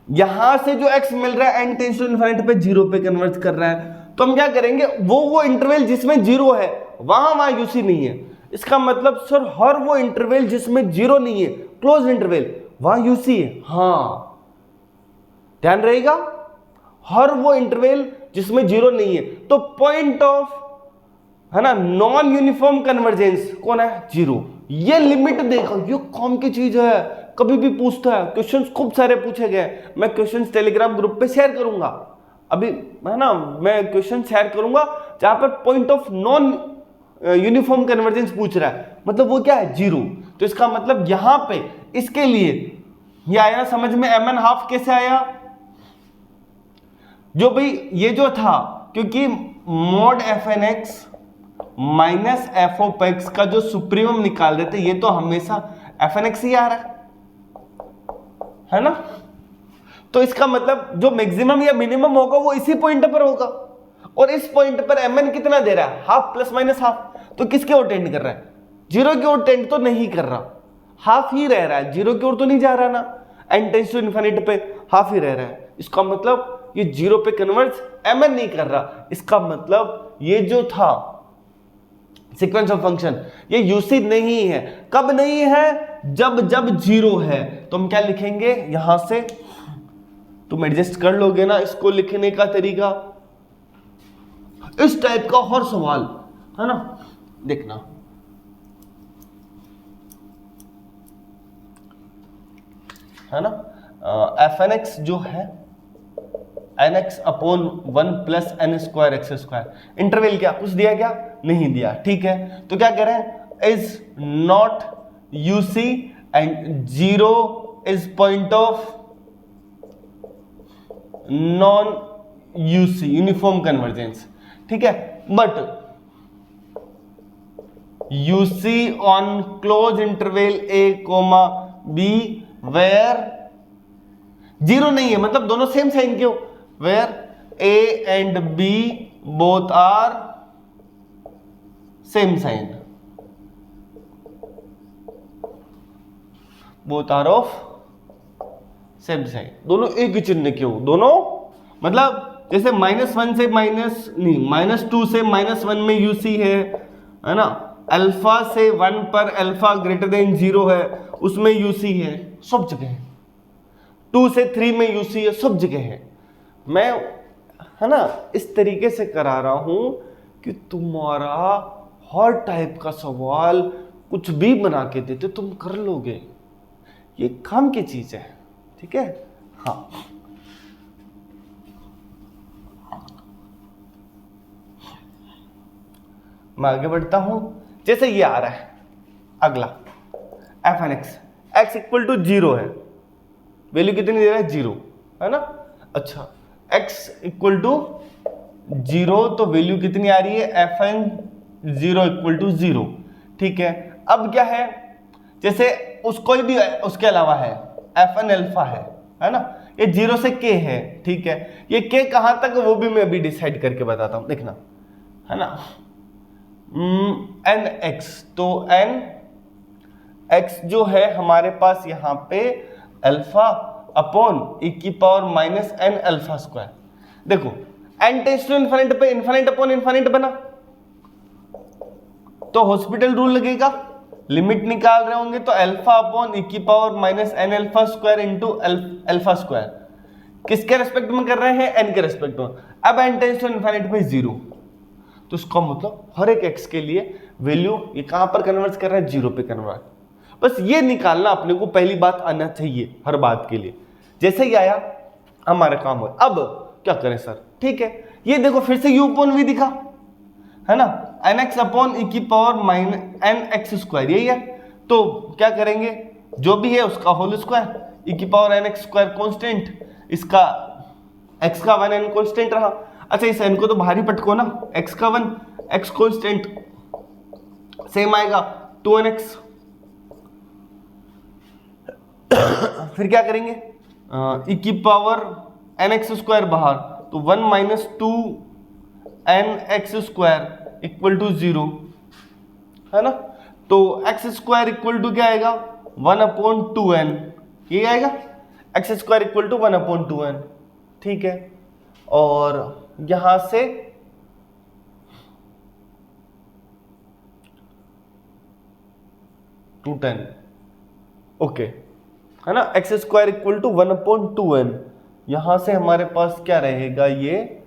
यहां से जो x मिल रहा है n टेंड्स टू इनफिनिटी पे जीरो पे कन्वर्ज कर रहा है, तो हम क्या करेंगे, वो इंटरवल जिसमें जीरो है वहां यूसी नहीं है। इसका मतलब सर हर वो इंटरवल जिसमें जीरो नहीं है, क्लोज इंटरवल, वहां यूसी है। हाँ, ध्यान रहेगा, हर वो इंटरवल जिसमें जीरो नहीं है, तो पॉइंट ऑफ, है ना, नॉन यूनिफॉर्म कन्वर्जेंस कौन है, जीरो। ये लिमिट देखो, ये कौन की चीज है, कभी भी पूछता है, क्वेश्चंस खूब सारे पूछे गए। मैं क्वेश्चंस टेलीग्राम ग्रुप पे शेयर करूंगा अभी, है ना, मैं क्वेश्चन शेयर करूंगा जहां पर point of non uniform convergence पूछ रहा है, मतलब वो क्या है, जीरो। तो इसका मतलब यहां पे इसके लिए ये आया ना समझ में, mn हाफ कैसे आया, जो भाई ये जो था, क्योंकि mod F N X minus F of X का जो सुप्रीमम निकाल देते, ये तो हमेशा एफ एन एक्स ही आ रहा है ना। तो इसका मतलब जो मैक्सिमम या मिनिमम होगा वो इसी पॉइंट पर होगा, और इस पॉइंट पर mn कितना दे रहा है, हाफ प्लस माइनस हाफ। तो किसके ओर टेंड कर रहा है, जीरो की ओर टेंड तो नहीं कर रहा, हाफ ही रह रहा है, जीरो की ओर तो नहीं जा रहा ना, n टेंड्स टू इनफिनिटी पे हाफ ही रह रहा है। इसका मतलब ये जीरो पे कन्वर्ज mn नहीं कर रहा, इसका मतलब ये जो था सीक्वेंस ऑफ फंक्शन ये यूसी नहीं है। कब नहीं है, जब जब जीरो है। तो हम क्या लिखेंगे यहां से, तुम एडजस्ट कर लोगे ना इसको लिखने का तरीका, इस टाइप का हर सवाल, है ना, देखना, है ना, एफ एन एक्स जो है N X upon 1 plus N square X square, interval क्या कुछ दिया क्या, नहीं दिया। ठीक है, तो क्या करें, is not UC and zero is point of non UC uniform convergence. ठीक है, but UC on close interval A comma B where zero नहीं है, मतलब दोनों सेम साइन क्यों, where A and B both are same sign, both are of same side, दोनों एक ही चिन्ह के हो, दोनों मतलब जैसे -1 से -2 से -1 में यूसी है ना, अल्फा से 1 पर अल्फा ग्रेटर देन 0 है उसमें यूसी है, सब जगह है। 2 से 3 में यूसी है, सब जगह है। मैं है ना इस तरीके से करा रहा हूं कि तुम्हारा हर टाइप का सवाल कुछ भी बना के देते तुम कर लोगे, ये काम की चीज है, ठीक है। हाँ, मैं आगे बढ़ता हूं। जैसे ये आ रहा है अगला F N X, X equal to 0 है, वैल्यू कितनी दे रहा है 0, है ना। अच्छा, एक्स इक्वल टू 0 तो वैल्यू कितनी आ रही है एफ एन 0 इक्वल टू 0, ठीक है। अब क्या है, जैसे उसको भी उसके अलावा है एफ एन अल्फा है ना, ये 0 से k है, ठीक है। ये k कहां तक वो भी मैं अभी डिसाइड करके बताता हूं, देखना, है ना। एन एक्स, तो एन एक्स जो है हमारे पास यहां पे अल्फा अपॉन e की power minus N alpha square. देखो एन टेंड्स टू इनफिनिट पे इनफिनिट अपॉन इनफिनिट बना, तो हॉस्पिटल रूल लगेगा, लिमिट निकाल रहे होंगे तो अल्फा अपॉन e की power minus N alpha square into alpha square, किसके रेस्पेक्ट में कर रहे हैं, एन के रेस्पेक्ट में। अब एन टेंड्स टू इनफिनिट पे 0, तो इसका मतलब हर एक एक्स के लिए वैल्यू ये कहां पर कन्वर्ट कर रहा है, 0 पे कन्वर्ट। बस ये निकालना अपने को पहली बात आना चाहिए हर बात के लिए। जैसे ही आया हमारा काम हो। अब क्या करें सर, ठीक है, ये देखो फिर से u अपॉन v दिखा, है ना, एन एक्स अपॉन ई की power minus N X square, यही है। तो क्या करेंगे, जो भी है उसका होल स्क्वायर, ई की power N X square constant, इसका एक्स का 1 एन कॉन्स्टेंट रहा। अच्छा, इस एन को तो बाहर ही पटको ना, एक्स का 1 एक्स कॉन्स्टेंट सेम आएगा 2nx। फिर क्या करेंगे, ई की पावर एन एक्स स्क्वायर बाहर, तो 1 minus 2 N X square equal to 0, है ना। तो एक्स स्क्वायर इक्वल टू क्या आएगा, 1 अपॉन 2n, ये आएगा X square equal to 1 upon 2n, ठीक है। और यहां से टू 10, ओके, है ना, X square equal to 1 upon 2n। यहां से हमारे पास क्या रहेगा, ये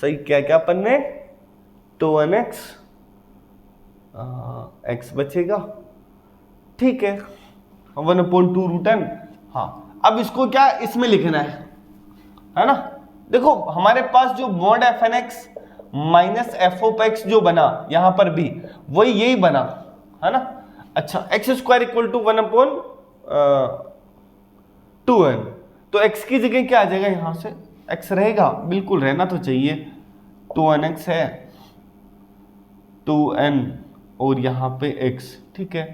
सही क्या क्या पन्ने, 2nx x बचेगा, ठीक है, 1 अपॉन 2 रूट n। हाँ, अब इसको क्या इसमें लिखना है ना। देखो हमारे पास जो mod F N X minus F of X जो बना यहां पर भी वही यही बना, है ना। अच्छा, X square equal to 1 upon 2n, तो x की जगह क्या आ जाएगा, यहां से x रहेगा, बिल्कुल रहना तो चाहिए, 2nx है, 2n और यहां पे x, ठीक है।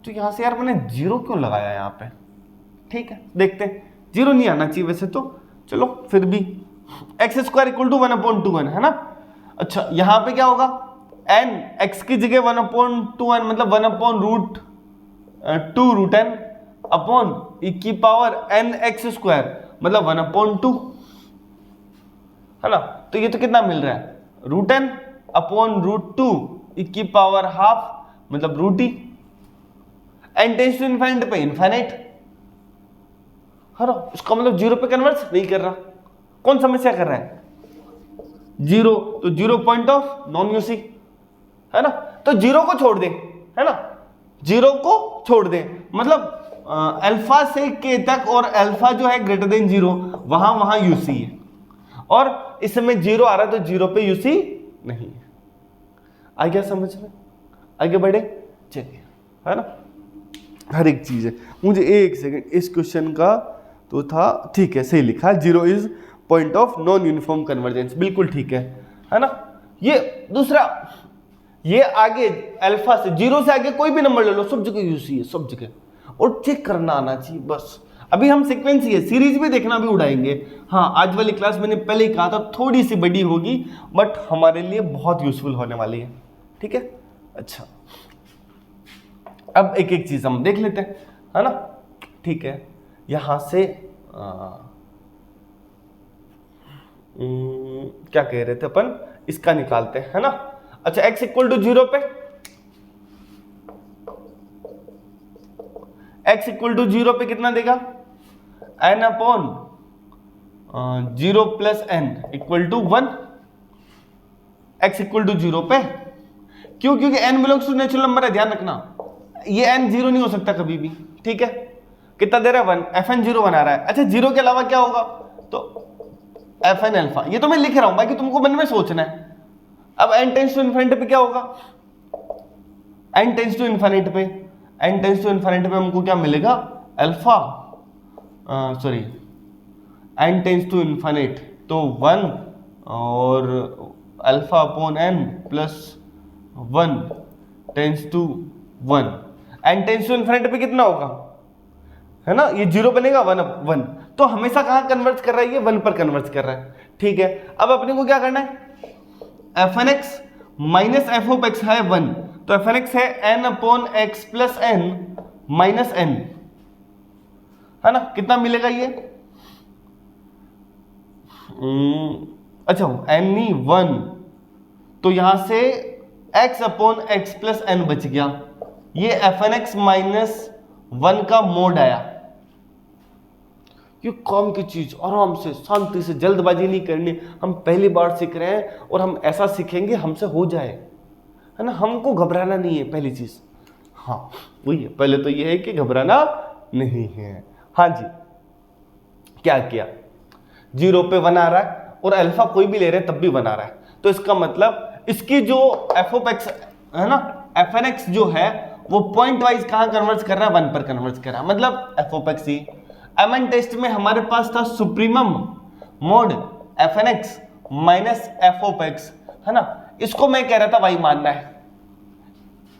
तो यहां से यार मैंने 0 क्यों लगाया यहाँ पे, ठीक है, देखते हैं, 0 नहीं आना चाहिए वैसे तो, चलो फिर भी X square equal to 1 upon 2n, है ना। अच्छा, यहां पे क्या होगा, n x की जगह 1 अपॉन 2n मतलब 1 upon root 2 root n upon e की पावर n एक्स स्क्वायर मतलब 1 अपॉन 2, है ना। तो ये तो कितना मिल रहा है, root n upon root 2 e की पावर हाफ मतलब root e, n tends to infinite पे इनफिनिट, है ना। इसका मतलब 0 पे कन्वर्ट नहीं कर रहा, कौन समस्या कर रहा है, 0, तो 0 पॉइंट ऑफ नॉन यूसी, है ना। तो 0 को छोड़ दे, है ना, 0 को छोड़ दे, मतलब अल्फा से के तक और अल्फा जो है ग्रेटर देन 0 वहां यूसी है, और इसमें 0 आ रहा है तो 0 पे यूसी नहीं है। आ गया समझ में, आगे बढ़े, चलिए, है ना। हर एक चीज है, मुझे एक सेकंड, इस क्वेश्चन का तो था, ठीक है, सही लिखा, 0 is point of non uniform convergence, बिल्कुल ठीक है ना। ये दूसरा, ये आगे अल्फा से 0 से आगे कोई भी नंबर ले लो, सब जगह यूसी है, सब जगह, और चेक करना आना चाहिए बस। अभी हम सीक्वेंस ही है, सीरीज भी देखना भी उड़ाएंगे। हाँ, आज वाली क्लास मैंने पहले ही कहा था थोड़ी सी बड़ी होगी, बट हमारे लिए बहुत यूजफुल होने वाली है, ठीक है। अच्छा, अब एक एक चीज हम देख लेते हैं, है ना, ठीक है, यहाँ से क्या कह रहे थे अपन, इसका निकालते हैं, है ना। अच्छा, x इक्वल टू 0 पे, x इक्वल टू 0 पे कितना देगा, n upon 0 plus n equal to 1, x equal to 0 पे। क्यों? क्योंकि n belongs to natural number है, ध्यान रखना, ये n 0 नहीं हो सकता कभी भी, ठीक है। कितना दे रहा है 1, fn 0 बना रहा है। अच्छा, 0 के अलावा क्या होगा, तो fn अल्फा, ये तो मैं लिख रहा हूं बाकी तुमको मन में सोचना है। अब n टेंस टू इन्फिनिटी पे क्या होगा, n टेंस टू इन्फिनिटी पे, n टेंस टू इन्फिनिटी पे हमको क्या मिलेगा, alpha, sorry n tends to infinite तो 1 और alpha upon n plus 1 tends to 1, n tends to infinity पे कितना होगा, है ना, ये 0 बनेगा 1, तो हमेशा कहां कन्वर्ट कर रहा है, ये 1 पर कन्वर्ट कर रहा है, ठीक है। अब अपने को क्या करना है, fn x minus F of X है 1, तो fn x है n upon X plus n minus n, है ना। कितना मिलेगा ये, अच्छा n ही 1, तो यहां से x अपॉन एक्स प्लस n बच गया, ये fn x माइनस 1 का मोड आया। ये काम की चीज, आराम से शांति से, जल्दबाजी नहीं करनी, हम पहली बार सीख रहे हैं और हम ऐसा सीखेंगे हमसे हो जाए, है ना, हमको घबराना नहीं है पहली चीज। हाँ वही है, पहले तो ये है कि घबराना नहीं है। हाँ जी, क्या किया, 0 पे 1 आ रहा है और अल्फा कोई भी ले रहे हैं तब भी 1 आ रहा है, तो इसका मतलब इसकी जो एफ ऑफ एक्स है ना, एफ एन एक्स जो है वो पॉइंट वाइज कहां कन्वर्ट कर रहा है, 1 पर कन्वर्ट कर रहा है, मतलब एफ ऑफ एक्स ही। एमएन टेस्ट में हमारे पास था supremum mod F N X minus F of X, है ना, इसको मैं कह रहा था वाई मानना है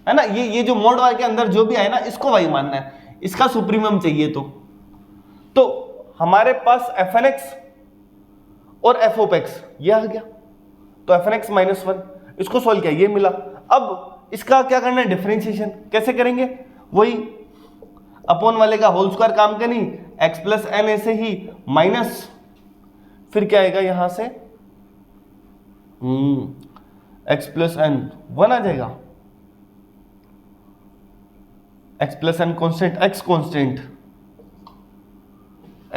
ना, ये जो मोड वाई के अंदर जो भी आए ना, इसको वाई मानना है, इसका सुप्रीमम चाहिए। तो हमारे पास एफ एन एक्स और एफ ऑफ एक्स ये आ गया, तो एफ एन एक्स माइनस 1, इसको सोल्व किया, ये मिला। अब इसका क्या करना है, डिफरेंशिएशन कैसे करेंगे, वही अपॉन वाले का होल स्क्वायर काम का नहीं, x प्लस एन ऐसे ही माइनस, फिर क्या आएगा यहां से x प्लस एन 1 आ जाएगा, x plus N constant, x constant,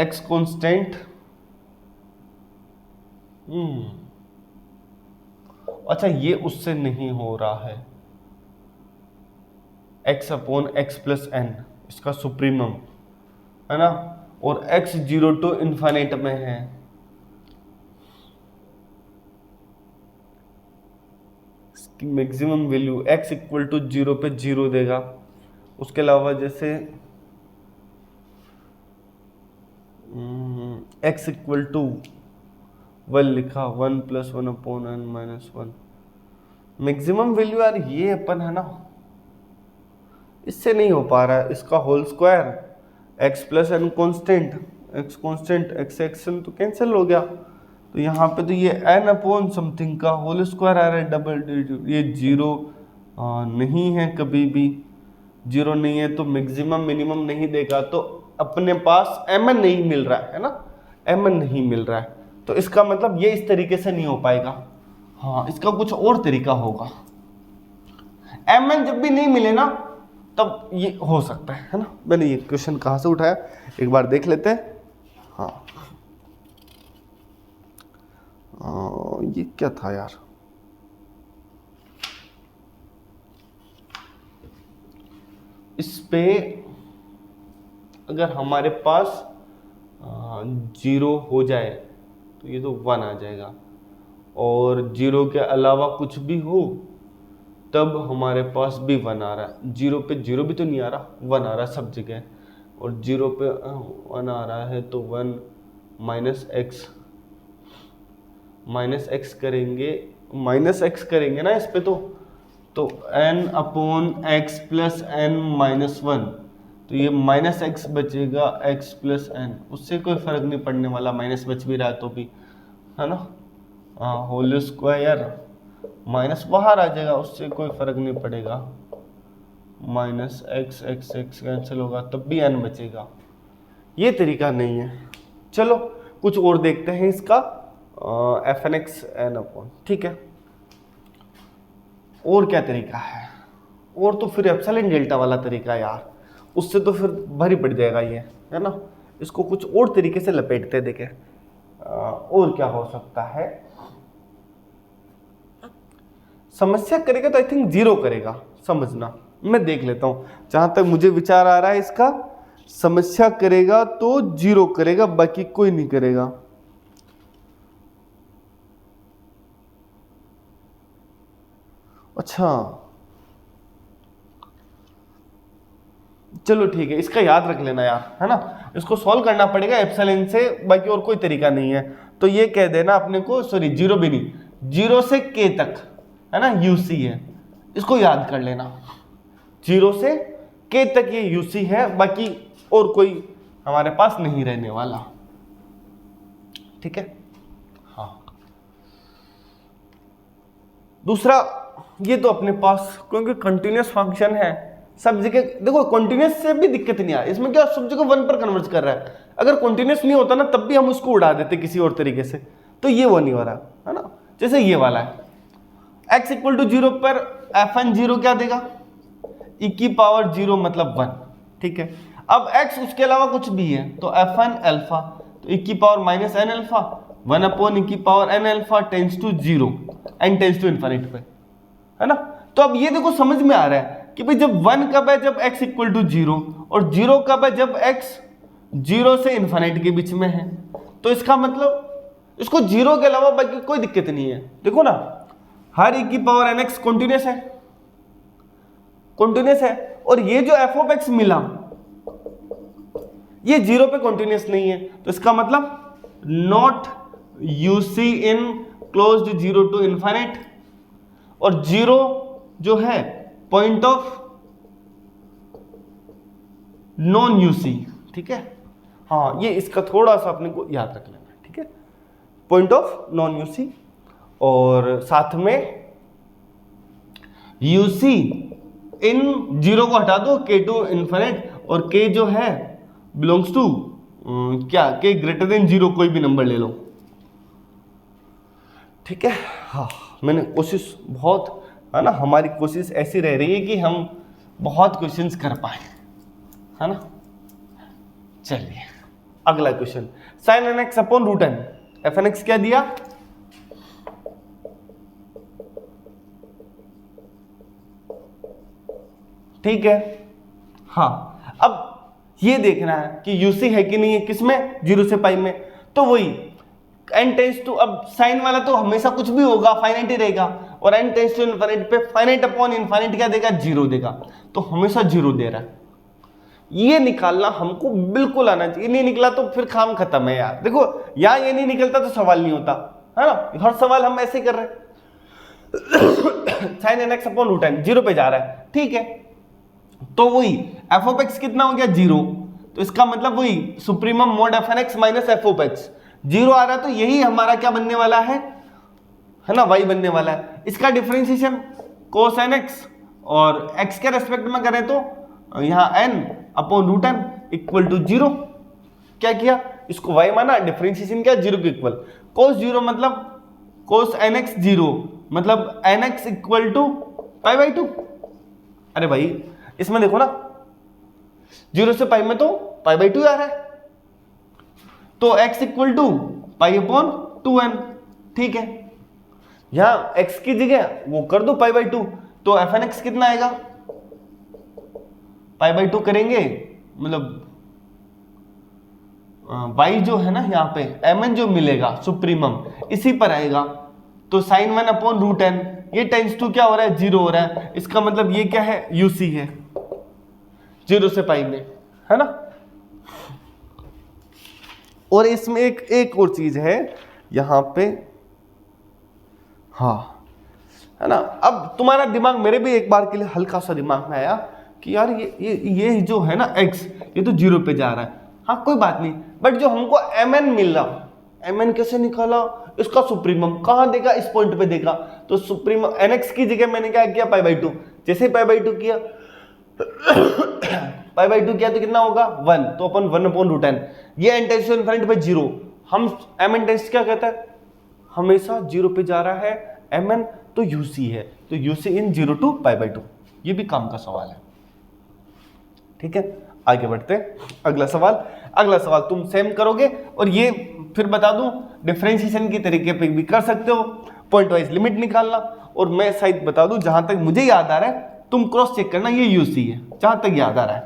x constant, अच्छा ये उससे नहीं हो रहा है, x अपॉन एक्स प्लस एन इसका सुप्रीमम, है ना, और x 0 टू इन्फिनिट में है, इसकी maximum value x equal to 0 पे 0 देगा। उसके अलावा जैसे x इक्वल टू 1 लिखा, 1 plus 1 upon n minus 1, maximum value यार ये अपन, है ना, इससे नहीं हो पा रहा है, इसका whole square, x plus N constant, x constant, x X N तो कैंसिल हो गया, तो यहाँ पे तो ये n अपॉन समथिंग का होल स्क्वायर आ रहा है, डबल डिजिट, ये 0 नहीं है, कभी भी 0 नहीं है, तो मैक्सिमम मिनिमम नहीं देगा, तो अपने पास mn नहीं मिल रहा है ना, mn नहीं मिल रहा है, तो इसका मतलब ये इस तरीके से नहीं हो पाएगा। हाँ, इसका कुछ और तरीका होगा, mn जब भी नहीं मिले ना तब ये हो सकता है ना। मैंने ये क्वेश्चन कहाँ से उठाया एक बार देख लेते हैं। हाँ ये क्या था यार, इस पे अगर हमारे पास 0 हो जाए तो ये तो 1 आ जाएगा, और 0 के अलावा कुछ भी हो तब हमारे पास भी 1 आ रहा है, 0 पे 0 भी तो नहीं आ रहा, 1 आ रहा है सब जगह, और 0 पे 1 आ रहा है, तो 1 माइनस एक्स करेंगे ना इस पे, तो n upon X plus N minus 1, तो ये माइनस एक्स बचेगा x प्लस एन, उससे कोई फर्क नहीं पड़ने वाला, माइनस बच भी रहा है तो भी, है ना, होल स्क्वायर माइनस बाहर आ जाएगा, उससे कोई फर्क नहीं पड़ेगा, minus x x x cancel होगा, तब भी n बचेगा, ये तरीका नहीं है। चलो कुछ और देखते हैं इसका, F N X N upon, ठीक है। और क्या तरीका है? और तो फिर एप्सिलॉन डेल्टा वाला तरीका है यार, उससे तो फिर भारी पड़ जाएगा ये, है ना। इसको कुछ और तरीके से लपेटते देखे। और क्या हो सकता है? समस्या करेगा तो आई थिंक 0 करेगा, समझना, मैं देख लेता हूं जहां तक मुझे विचार आ रहा है इसका। समस्या करेगा तो 0 करेगा, बाकी कोई नहीं करेगा। अच्छा चलो ठीक है, इसका याद रख लेना यार, है ना। इसको सॉल्व करना पड़ेगा एप्सिलॉन से, बाकी और कोई तरीका नहीं है। तो ये कह देना अपने को, सॉरी 0 भी नहीं, 0 से k तक, है ना, यूसी है, इसको याद कर लेना। 0 से k तक ये यूसी है, बाकी और कोई हमारे पास नहीं रहने वाला, ठीक है। हाँ दूसरा, ये तो अपने पास क्योंकि कंटिन्यूअस फंक्शन है सब जगह, देखो कंटिन्यूअस से भी दिक्कत नहीं आ रही इसमें, क्या सब जगह 1 पर कन्वर्ट कर रहा है। अगर कंटिन्यूअस नहीं होता ना तब भी हम उसको उड़ा देते किसी और तरीके से, तो ये वो नहीं हो रहा है ना। जैसे ये वाला है, x इक्वल टू 0 पर fn 0 क्या देगा, e की पावर 0 मतलब 1, ठीक है। अब x उसके अलावा कुछ भी है तो fn अल्फा, तो e की power minus N alpha 1 upon e की power n alpha tends to 0 and tends to infinite पे, है ना। तो अब ये देखो समझ में आ रहा है कि भाई जब 1 कब है, जब x इक्वल टू 0, और 0 कब है, जब x 0 से इनफिनिट के बीच में है। तो इसका मतलब इसको 0 के अलावा बाकी कोई दिक्कत नहीं है। देखो ना, हर e की पावर nx कॉन्टिन्यूअस है, कॉन्टिन्यूअस है, और ये जो f ऑफ x मिला ये 0 पे कॉन्टिन्यूअस नहीं है। तो इसका मतलब not UC in closed 0 to infinite, और 0 जो है पॉइंट ऑफ नॉन यूसी, ठीक है। हाँ ये इसका थोड़ा सा अपने को याद रख लेना, ठीक है, पॉइंट ऑफ नॉन यूसी, और साथ में यूसी इन 0 को हटा दो, k टू इनफिनिट, और k जो है बिलोंग्स टू क्या, k ग्रेटर देन 0 कोई भी नंबर ले लो, ठीक है। हाँ मैंने कोशिश बहुत, है ना, हमारी कोशिश ऐसी रह रही है कि हम बहुत क्वेश्चंस कर पाए, है ना। चलिए अगला question, sine N X upon root N, F N X क्या दिया, ठीक है। हाँ अब ये देखना है कि यूसी है कि नहीं है, किसमें, 0 से पाई में। तो वही n टेंस टू, अब साइन वाला तो हमेशा कुछ भी होगा फाइनाइट ही रहेगा, और n टेंस टू इनफिनिट पे फाइनाइट अपॉन इनफिनिट क्या देगा, 0 देगा, तो हमेशा 0 दे रहा है। ये निकालना हमको बिल्कुल आना चाहिए, नहीं निकला तो फिर काम खत्म है यार। देखो यहाँ ये नहीं निकलता तो सवाल नहीं होता, है ना, हर सवाल हम ऐसे ही कर रहे हैं। Sine N X upon root N 0 पे जा रहा है, ठीक है। तो वही एफ ऑफ एक्स कितना हो गया, 0, तो इसका मतलब वही supremum mod F N X minus F of X, 0 आ रहा है, तो यही हमारा क्या बनने वाला है ना, y बनने वाला है। इसका डिफरेंशिएशन कोस एन एक्स, और x के रेस्पेक्ट में करें तो यहाँ n upon root N equal to 0, क्या किया, इसको y माना, डिफरेंशिएशन क्या, 0 के इक्वल, कोस 0 मतलब कोस एन एक्स 0 मतलब N X equal to pi by 2। अरे भाई इसमें देखो ना, 0 से पाई में तो पाई बाई 2 आ रहा है, तो x equal to pi upon 2n, ठीक है। यहां x की जगह वो कर दो पाई बाई 2, तो एफ एन एक्स कितना आएगा, पाई बाई 2 करेंगे, मतलब y जो है ना यहाँ पे mn जो मिलेगा सुप्रीमम इसी पर आएगा, तो साइन 1 अपॉन रूट एन, ये टेंस टू क्या हो रहा है, 0 हो रहा है। इसका मतलब ये क्या है, यूसी है 0 से पाई में, है ना। और इसमें एक और चीज है यहां पे, हाँ, है ना। अब तुम्हारा दिमाग, मेरे भी एक बार के लिए हल्का सा दिमाग में आया कि यार ये जो है ना x, ये तो 0 पे जा रहा है, हाँ कोई बात नहीं, बट जो हमको mn मिल रहा, mn कैसे निकाला, इसका सुप्रीमम कहाँ देगा, इस पॉइंट पे देगा, तो सुप्रीमम nx की जगह मैंने क्या किया, पाई बाई 2, जैसे पाई बाई 2 किया पाई बाई 2 किया तो कितना होगा 1, तो अपन 1/√n। ये n tends to infinity by 0, हम mn टेंस क्या कहता है, हमेशा 0 पे जा रहा है mn, तो uc है, तो uc in 0 to pi by 2। ये भी काम का सवाल है, ठीक है। आगे बढ़ते हैं, अगला सवाल तुम सेम करोगे, और ये फिर बता दूं डिफरेंशिएशन के तरीके पे भी कर सकते हो, पॉइंट वाइज लिमिट निकालना, और मैं शायद बता दूं जहां तक मुझे याद आ रहा है, तुम क्रॉस चेक करना, ये यूसी है जहां तक याद आ रहा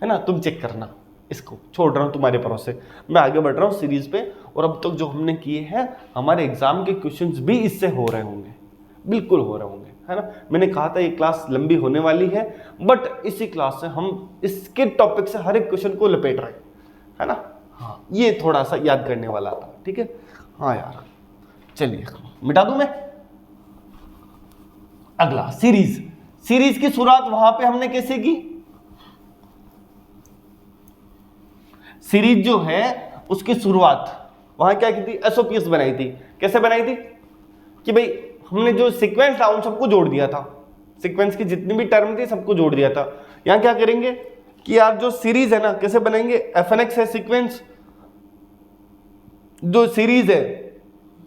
है ना, तुम चेक करना, इसको छोड़ रहा हूं तुम्हारे भरोसे, मैं आगे बढ़ रहा हूं सीरीज पे। और अब तक जो हमने किए हैं, हमारे एग्जाम के क्वेश्चंस भी इससे हो रहे होंगे, बिल्कुल हो रहे होंगे, है ना। मैंने कहा था ये क्लास लंबी होने वाली है, बट इसी क्लास से हम इसके टॉपिक से हर एक क्वेश्चन को लपेट रहे हैं, है ना। हाँ, ये थोड़ा सा याद करने वाला था, ठीक है। हाँ यार, चलिए मिटा दूं मैं। अगला सीरीज की शुरुआत वहां पे हमने कैसे की, सीरीज जो है उसकी शुरुआत वहां क्या की थी, एसओपीएस बनाई थी। कैसे बनाई थी कि भाई हमने जो सीक्वेंस था उन सबको जोड़ दिया था, सीक्वेंस की जितनी भी टर्म थी सबको जोड़ दिया था। यहां क्या करेंगे कि यार जो सीरीज है ना, कैसे बनेंगे, एफएनएक्स है सीक्वेंस, जो सीरीज है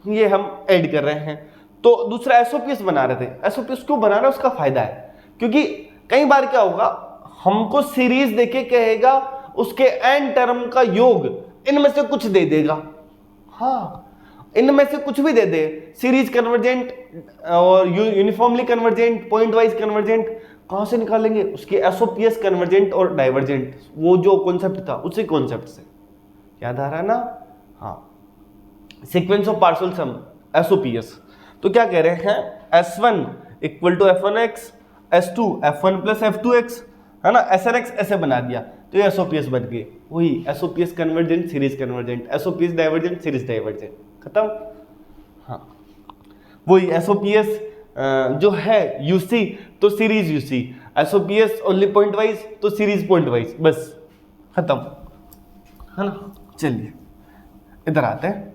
ये हम ऐड कर रहे हैं, तो दूसरा एसओपीएस बना रहे थे। एसओपीएस क्यों बना रहे हैं, उसका फायदा है, क्योंकि कई बार क्या होगा, हमको सीरीज देके कहेगा उसके एन टर्म का योग इनमें से कुछ दे देगा, हाँ इनमें से कुछ भी दे दे, सीरीज कन्वर्जेंट और uniformly convergent, point wise convergent, कहां से निकालेंगे, उसके एसओपीएस कन्वर्जेंट और डाइवर्जेंट, वो जो कॉन्सेप्ट था उसी कॉन्सेप्ट से, याद आ रहा है ना। हाँ, सीक्वेंस ऑफ पार्शियल सम एसओपीएस, तो क्या कह रहे हैं, S1 equal to F1x, S2 F1 plus F2x, है ना, SNX ऐसे बना दिया, तो ये एसओपीएस बन गए, वही SOPS convergent series convergent, SOPS divergent series divergent, खत्म। हाँ, वही एसओपीएस जो है यूसी तो series UC, SOPS only pointwise तो सीरीज पॉइंट वाइज, बस खत्म, है ना। चलिए इधर आते हैं,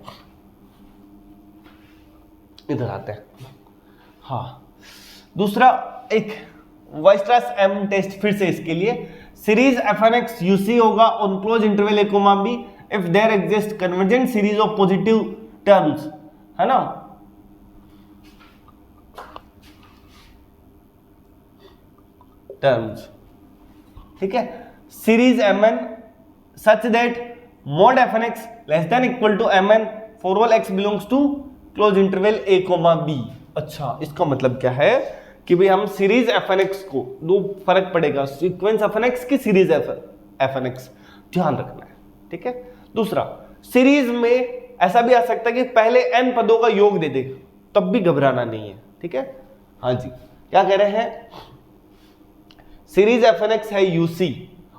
हाँ दूसरा एक वाइस्ट्रास एम टेस्ट, फिर से इसके लिए सीरीज एफएनएक्स यूसी होगा on close interval A comma B if there exist convergent series of positive terms, है ना। टर्म्स, ठीक है, series mn such that mod fnx less than equal to mn for all x belongs to close interval a comma b। अच्छा, इसका मतलब क्या है कि भाई हम सीरीज fnx को, दो फर्क पड़ेगा, सीक्वेंस fnx की सीरीज fnx, ध्यान रखना है, ठीक है। दूसरा, सीरीज में ऐसा भी आ सकता है कि पहले n पदों का योग दे दे, तब भी घबराना नहीं है, ठीक है। हाँ जी, क्या कह रहे हैं, सीरीज fnx है UC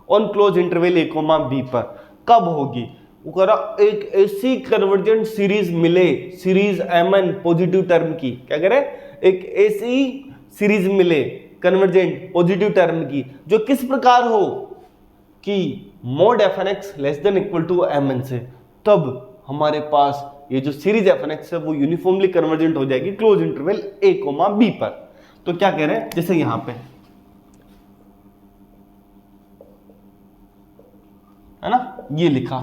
on close interval a comma b पर, कब होगी, वो कह रहा एक ऐसी कन्वर्जेंट सीरीज मिले, सीरीज mn पॉजिटिव टर्म की, क्या कह रहे हैं, एक ऐसी सीरीज मिले कन्वर्जेंट पॉजिटिव टर्म की, जो किस प्रकार हो कि mod fnx less than equal to mn से, तब हमारे पास ये जो सीरीज fnx है वो यूनिफॉर्मली कन्वर्जेंट हो जाएगी close interval a comma b पर। तो क्या कह रहे हैं, जैसे यहां पे है ना, ये लिखा,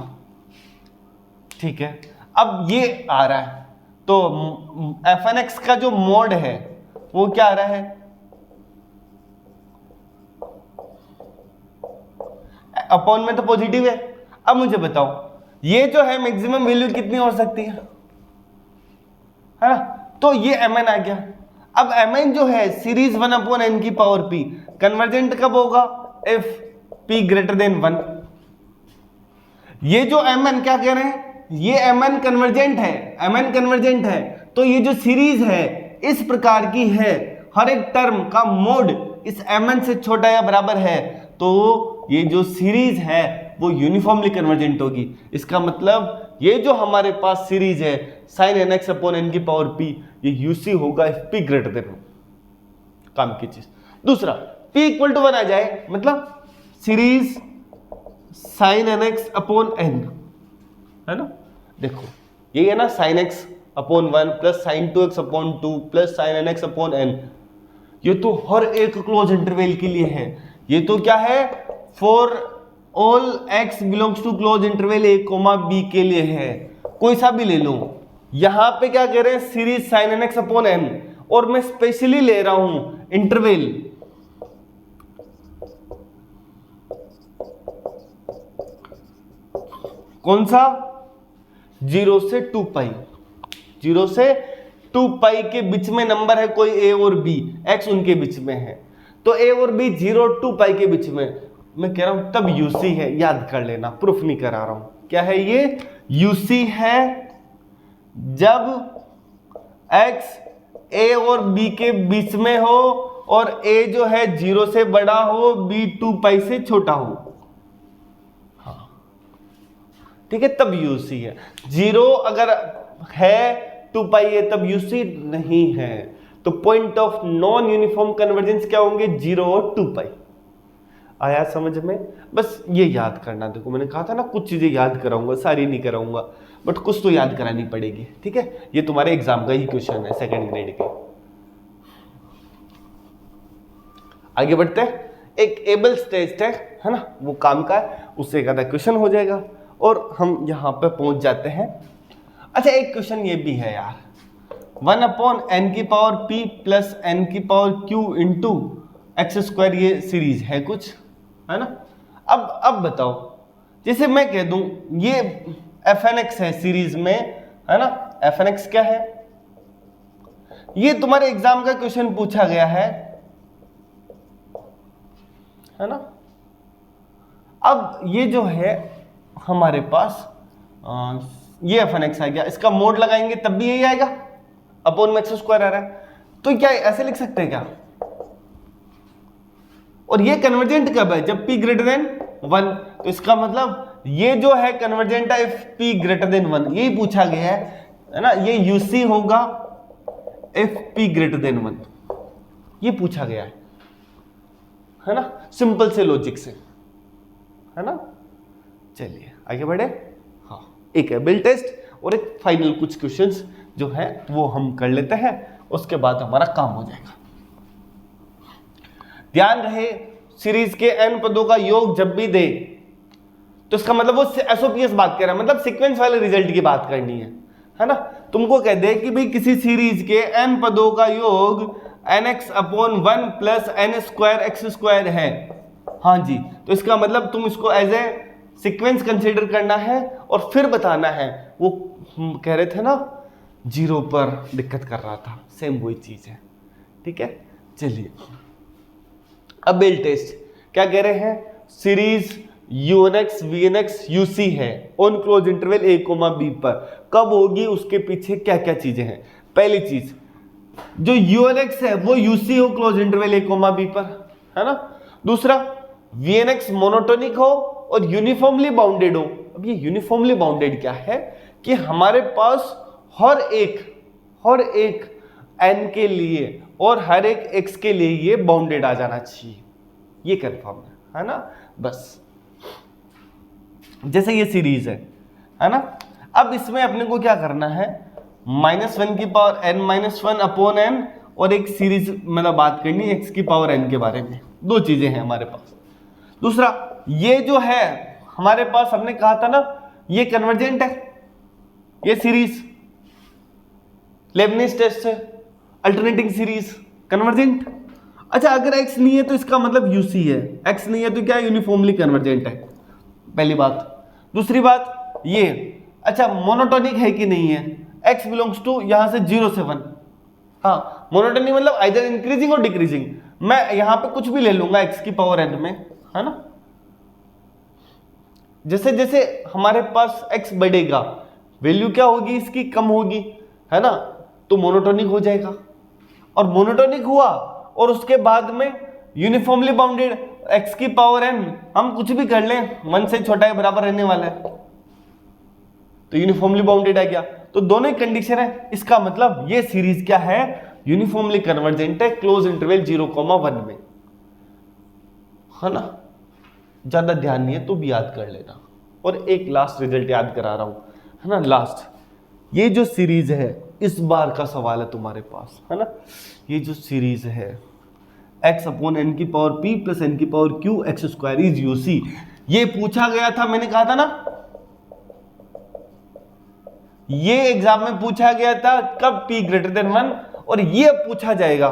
ठीक है। अब ये आ रहा है, तो fnx का जो मोड है वो क्या आ रहा है, अपॉन में तो पॉजिटिव है। अब मुझे बताओ ये जो है मैक्सिमम वैल्यू कितनी हो सकती है ना, तो ये mn आ गया। अब mn जो है सीरीज 1/n की पावर p, कन्वर्जेंट कब होगा, if p ग्रेटर देन 1। ये जो mn क्या कह रहे हैं, ये mn कन्वर्जेंट है, mn कन्वर्जेंट है, तो ये जो सीरीज है इस प्रकार की है, हर एक टर्म का मोड इस mn से छोटा या बराबर है, तो ये जो सीरीज है वो यूनिफॉर्मली कन्वर्जेंट होगी। इसका मतलब ये जो हमारे पास सीरीज है sin nx अपॉन n की पावर p, ये यूसी होगा if p ग्रेटर देन 1, काम की चीज। दूसरा, p इक्वल टू 1 आ जाए, मतलब series sin nx upon n, है ना, देखो ये है ना sin x upon 1 plus sin 2x upon 2 plus sin nx upon n, ये तो हर एक क्लोज इंटरवल के लिए है। ये तो क्या है, for all x belongs to close interval a comma b के लिए है, कोई सा भी ले लो। यहां पे क्या कह रहे हैं, series sine nx upon n, और मैं स्पेशली ले रहा हूं इंटरवल कौन सा, 0 से 2 पाई, 0 से 2 पाई के बीच में नंबर है कोई a और b, x उनके बीच में है, तो a और b 0 2 पाई के बीच में, मैं कह रहा हूं तब UC है, याद कर लेना, प्रूफ नहीं करा रहा हूं। क्या है ये, UC है जब x a और b के बीच में हो और a जो है 0 से बड़ा हो, b 2 पाई से छोटा हो, ठीक है, तब UC है। 0 अगर है 2 पाई है तब UC नहीं है। तो point of non uniform convergence क्या होंगे, 0 और 2 पाई। आया समझ में, बस ये याद करना। देखो मैंने कहा था ना कुछ चीजें याद कराऊंगा, सारी नहीं कराऊंगा, बट कुछ तो याद करानी पड़ेगी, ठीक है। ये तुम्हारे एग्जाम का ही क्वेश्चन है, सेकंड ग्रेड के। आगे बढ़ते हैं, एक एबल्स टेस्ट है ना, वो काम का है, उससे एक आधा क्वेश्चन हो जाएगा और हम यहां पे पहुंच जाते हैं। अच्छा एक क्वेश्चन ये भी है यार, 1 अपॉन n की पावर p प्लस n की power q into x square, ये सीरीज है कुछ, है ना। अब बताओ, जैसे मैं कह दूं ये fnx है सीरीज में, है ना, fnx क्या है, ये तुम्हारे एग्जाम का क्वेश्चन पूछा गया है ना। अब ये जो है हमारे पास ये fnx आ गया, इसका मोड लगाएंगे तब भी यही आएगा, अपॉन में एक्स स्क्वायर आ रहा है, तो क्या ऐसे लिख सकते हैं क्या। और ये कन्वर्जेंट कब है, जब p ग्रेटर देन 1, तो इसका मतलब ये जो है कन्वर्जेंट है इफ p ग्रेटर देन 1, यही पूछा गया है ना, ये UC होगा इफ p ग्रेटर देन 1, ये पूछा गया है ना, सिंपल से लॉजिक से, है ना। चलिए आगे बढ़े। हाँ, एक है बिल टेस्ट और एक फाइनल कुछ क्वेश्चंस जो है वो हम कर लेते हैं, उसके बाद हमारा काम हो जाएगा। ध्यान रहे, सीरीज के n पदों का योग जब भी दे, तो इसका मतलब वो एसओपीएस बात कर रहा है, मतलब सीक्वेंस वाले रिजल्ट की बात करनी है ना। तुमको कह दे कि भाई किसी सीरीज के n पदों का योग nx upon 1 plus n square X square है, हाँ जी, तो इसका मतलब तुम इसको एज ए सीक्वेंस कंसीडर करना है और फिर बताना है। वो कह रहे थे ना 0 पर दिक्कत कर रहा था, सेम वही चीज है, ठीक है। चलिए अब बिल टेस्ट क्या कह रहे हैं, सीरीज UNX VNX UC है on close interval a comma b पर, कब होगी, उसके पीछे क्या क्या चीजें हैं। पहली चीज, जो UNX है वो UC हो close interval a comma b पर, है ना। दूसरा, VNX मोनोटोनिक हो और यूनिफॉर्मली बाउंडेड हो। अब ये यूनिफॉर्मली बाउंडेड क्या है कि हमारे पास हर एक n के लिए और हर एक x के लिए ये बाउंडेड आ जाना चाहिए, ये कंफर्म है ना। बस जैसे ये सीरीज है ना। अब इसमें अपने को क्या करना है, -1 की पावर n-1 अपॉन n, और एक सीरीज मतलब बात करनी है x की पावर n के बारे में। दो चीजें हैं हमारे पास। दूसरा, ये जो है हमारे पास, हमने कहा था ना ये कन्वर्जेंट है, ये सीरीज लेबनिज टेस्ट से अल्टरनेटिंग सीरीज कन्वर्जेंट। अच्छा अगर x नहीं है तो इसका मतलब UC है, x नहीं है तो क्या यूनिफॉर्मली कन्वर्जेंट है, पहली बात। दूसरी बात ये, अच्छा मोनोटोनिक है कि नहीं है, x बिलोंग्स टू यहां से 0 से 1, हाँ मोनोटोनिक मतलब आइदर इंक्रीजिंग और डिक्रीजिंग, मैं यहां पे कुछ भी ले लूंगा x की पावर n में, है ना। जैसे जैसे हमारे पास x बढ़ेगा वैल्यू क्या होगी इसकी, कम होगी, है ना, तो मोनोटोनिक हो जाएगा। और मोनोटोनिक हुआ और उसके बाद में यूनिफॉर्मली बाउंडेड, x की पावर n हम कुछ भी कर लें 1 से छोटा या बराबर रहने वाला है, तो यूनिफॉर्मली बाउंडेड आ गया। तो दोनों ही कंडीशन है, इसका मतलब ये सीरीज क्या है, यूनिफॉर्मली कन्वर्जेंट है क्लोज इंटरवल 0,1 में, है ना। ज्यादा ध्यान नहीं है तो भी याद कर लेना। और एक लास्ट रिजल्ट याद करा रहा हूं, है ना, लास्ट, ये जो सीरीज है इस बार का सवाल है तुम्हारे पास, है ना। ये जो सीरीज है एक्स अपॉन एन की पावर पी प्लस एन की power Q x square is UC. ये पूछा गया था, मैंने कहा था ना, ये एग्जाम में पूछा गया था कब p ग्रेटर देन 1, और ये पूछा जाएगा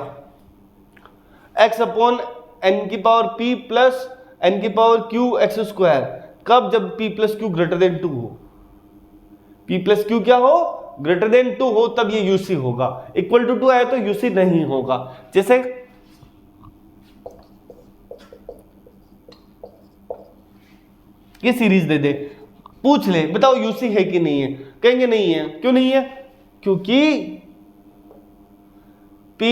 x अपॉन एन की पावर p प्लस एन की पावर q एक्स स्क्वायर कब, जब p plus Q greater than 2 हो। p प्लस क्यू क्या हो, ग्रेटर देन 2 हो, तब ये यूसी होगा। इक्वल टू 2 आए तो यूसी नहीं होगा। जैसे ये सीरीज दे दे, पूछ ले बताओ यूसी है कि नहीं है, कहेंगे नहीं है। क्यों नहीं है, क्योंकि p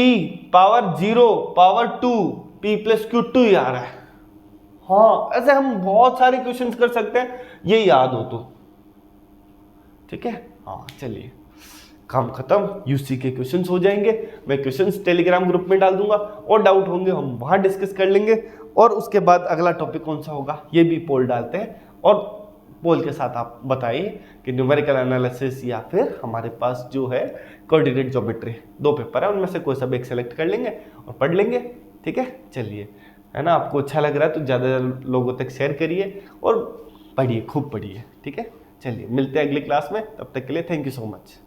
power 0 power 2 p plus Q 2 ही आ रहा है। हाँ, ऐसे हम बहुत सारे क्वेश्चंस कर सकते हैं, ये याद हो तो ठीक है। हाँ चलिए, काम खत्म, यूसी के क्वेश्चंस हो जाएंगे। मैं क्वेश्चंस टेलीग्राम ग्रुप में डाल दूंगा, और डाउट होंगे हम वहां डिस्कस कर लेंगे। और उसके बाद अगला टॉपिक कौन सा होगा ये भी पोल डालते हैं, और पोल के साथ आप बताइए कि न्यूमेरिकल एनालिसिस या फिर हमारे पास जो है कोऑर्डिनेट ज्योमेट्री, 2 पेपर है, उनमें से कोई सा भी एक सेलेक्ट कर लेंगे और पढ़ लेंगे। ठीक है, चलिए, है ना, आपको अच्छा लग रहा है तो ज़्यादा लोगों तक शेयर करिए और पढ़िए, खूब पढ़िए। ठीक है, चलिए मिलते हैं अगली क्लास में, तब तक के लिए थैंक यू सो मच।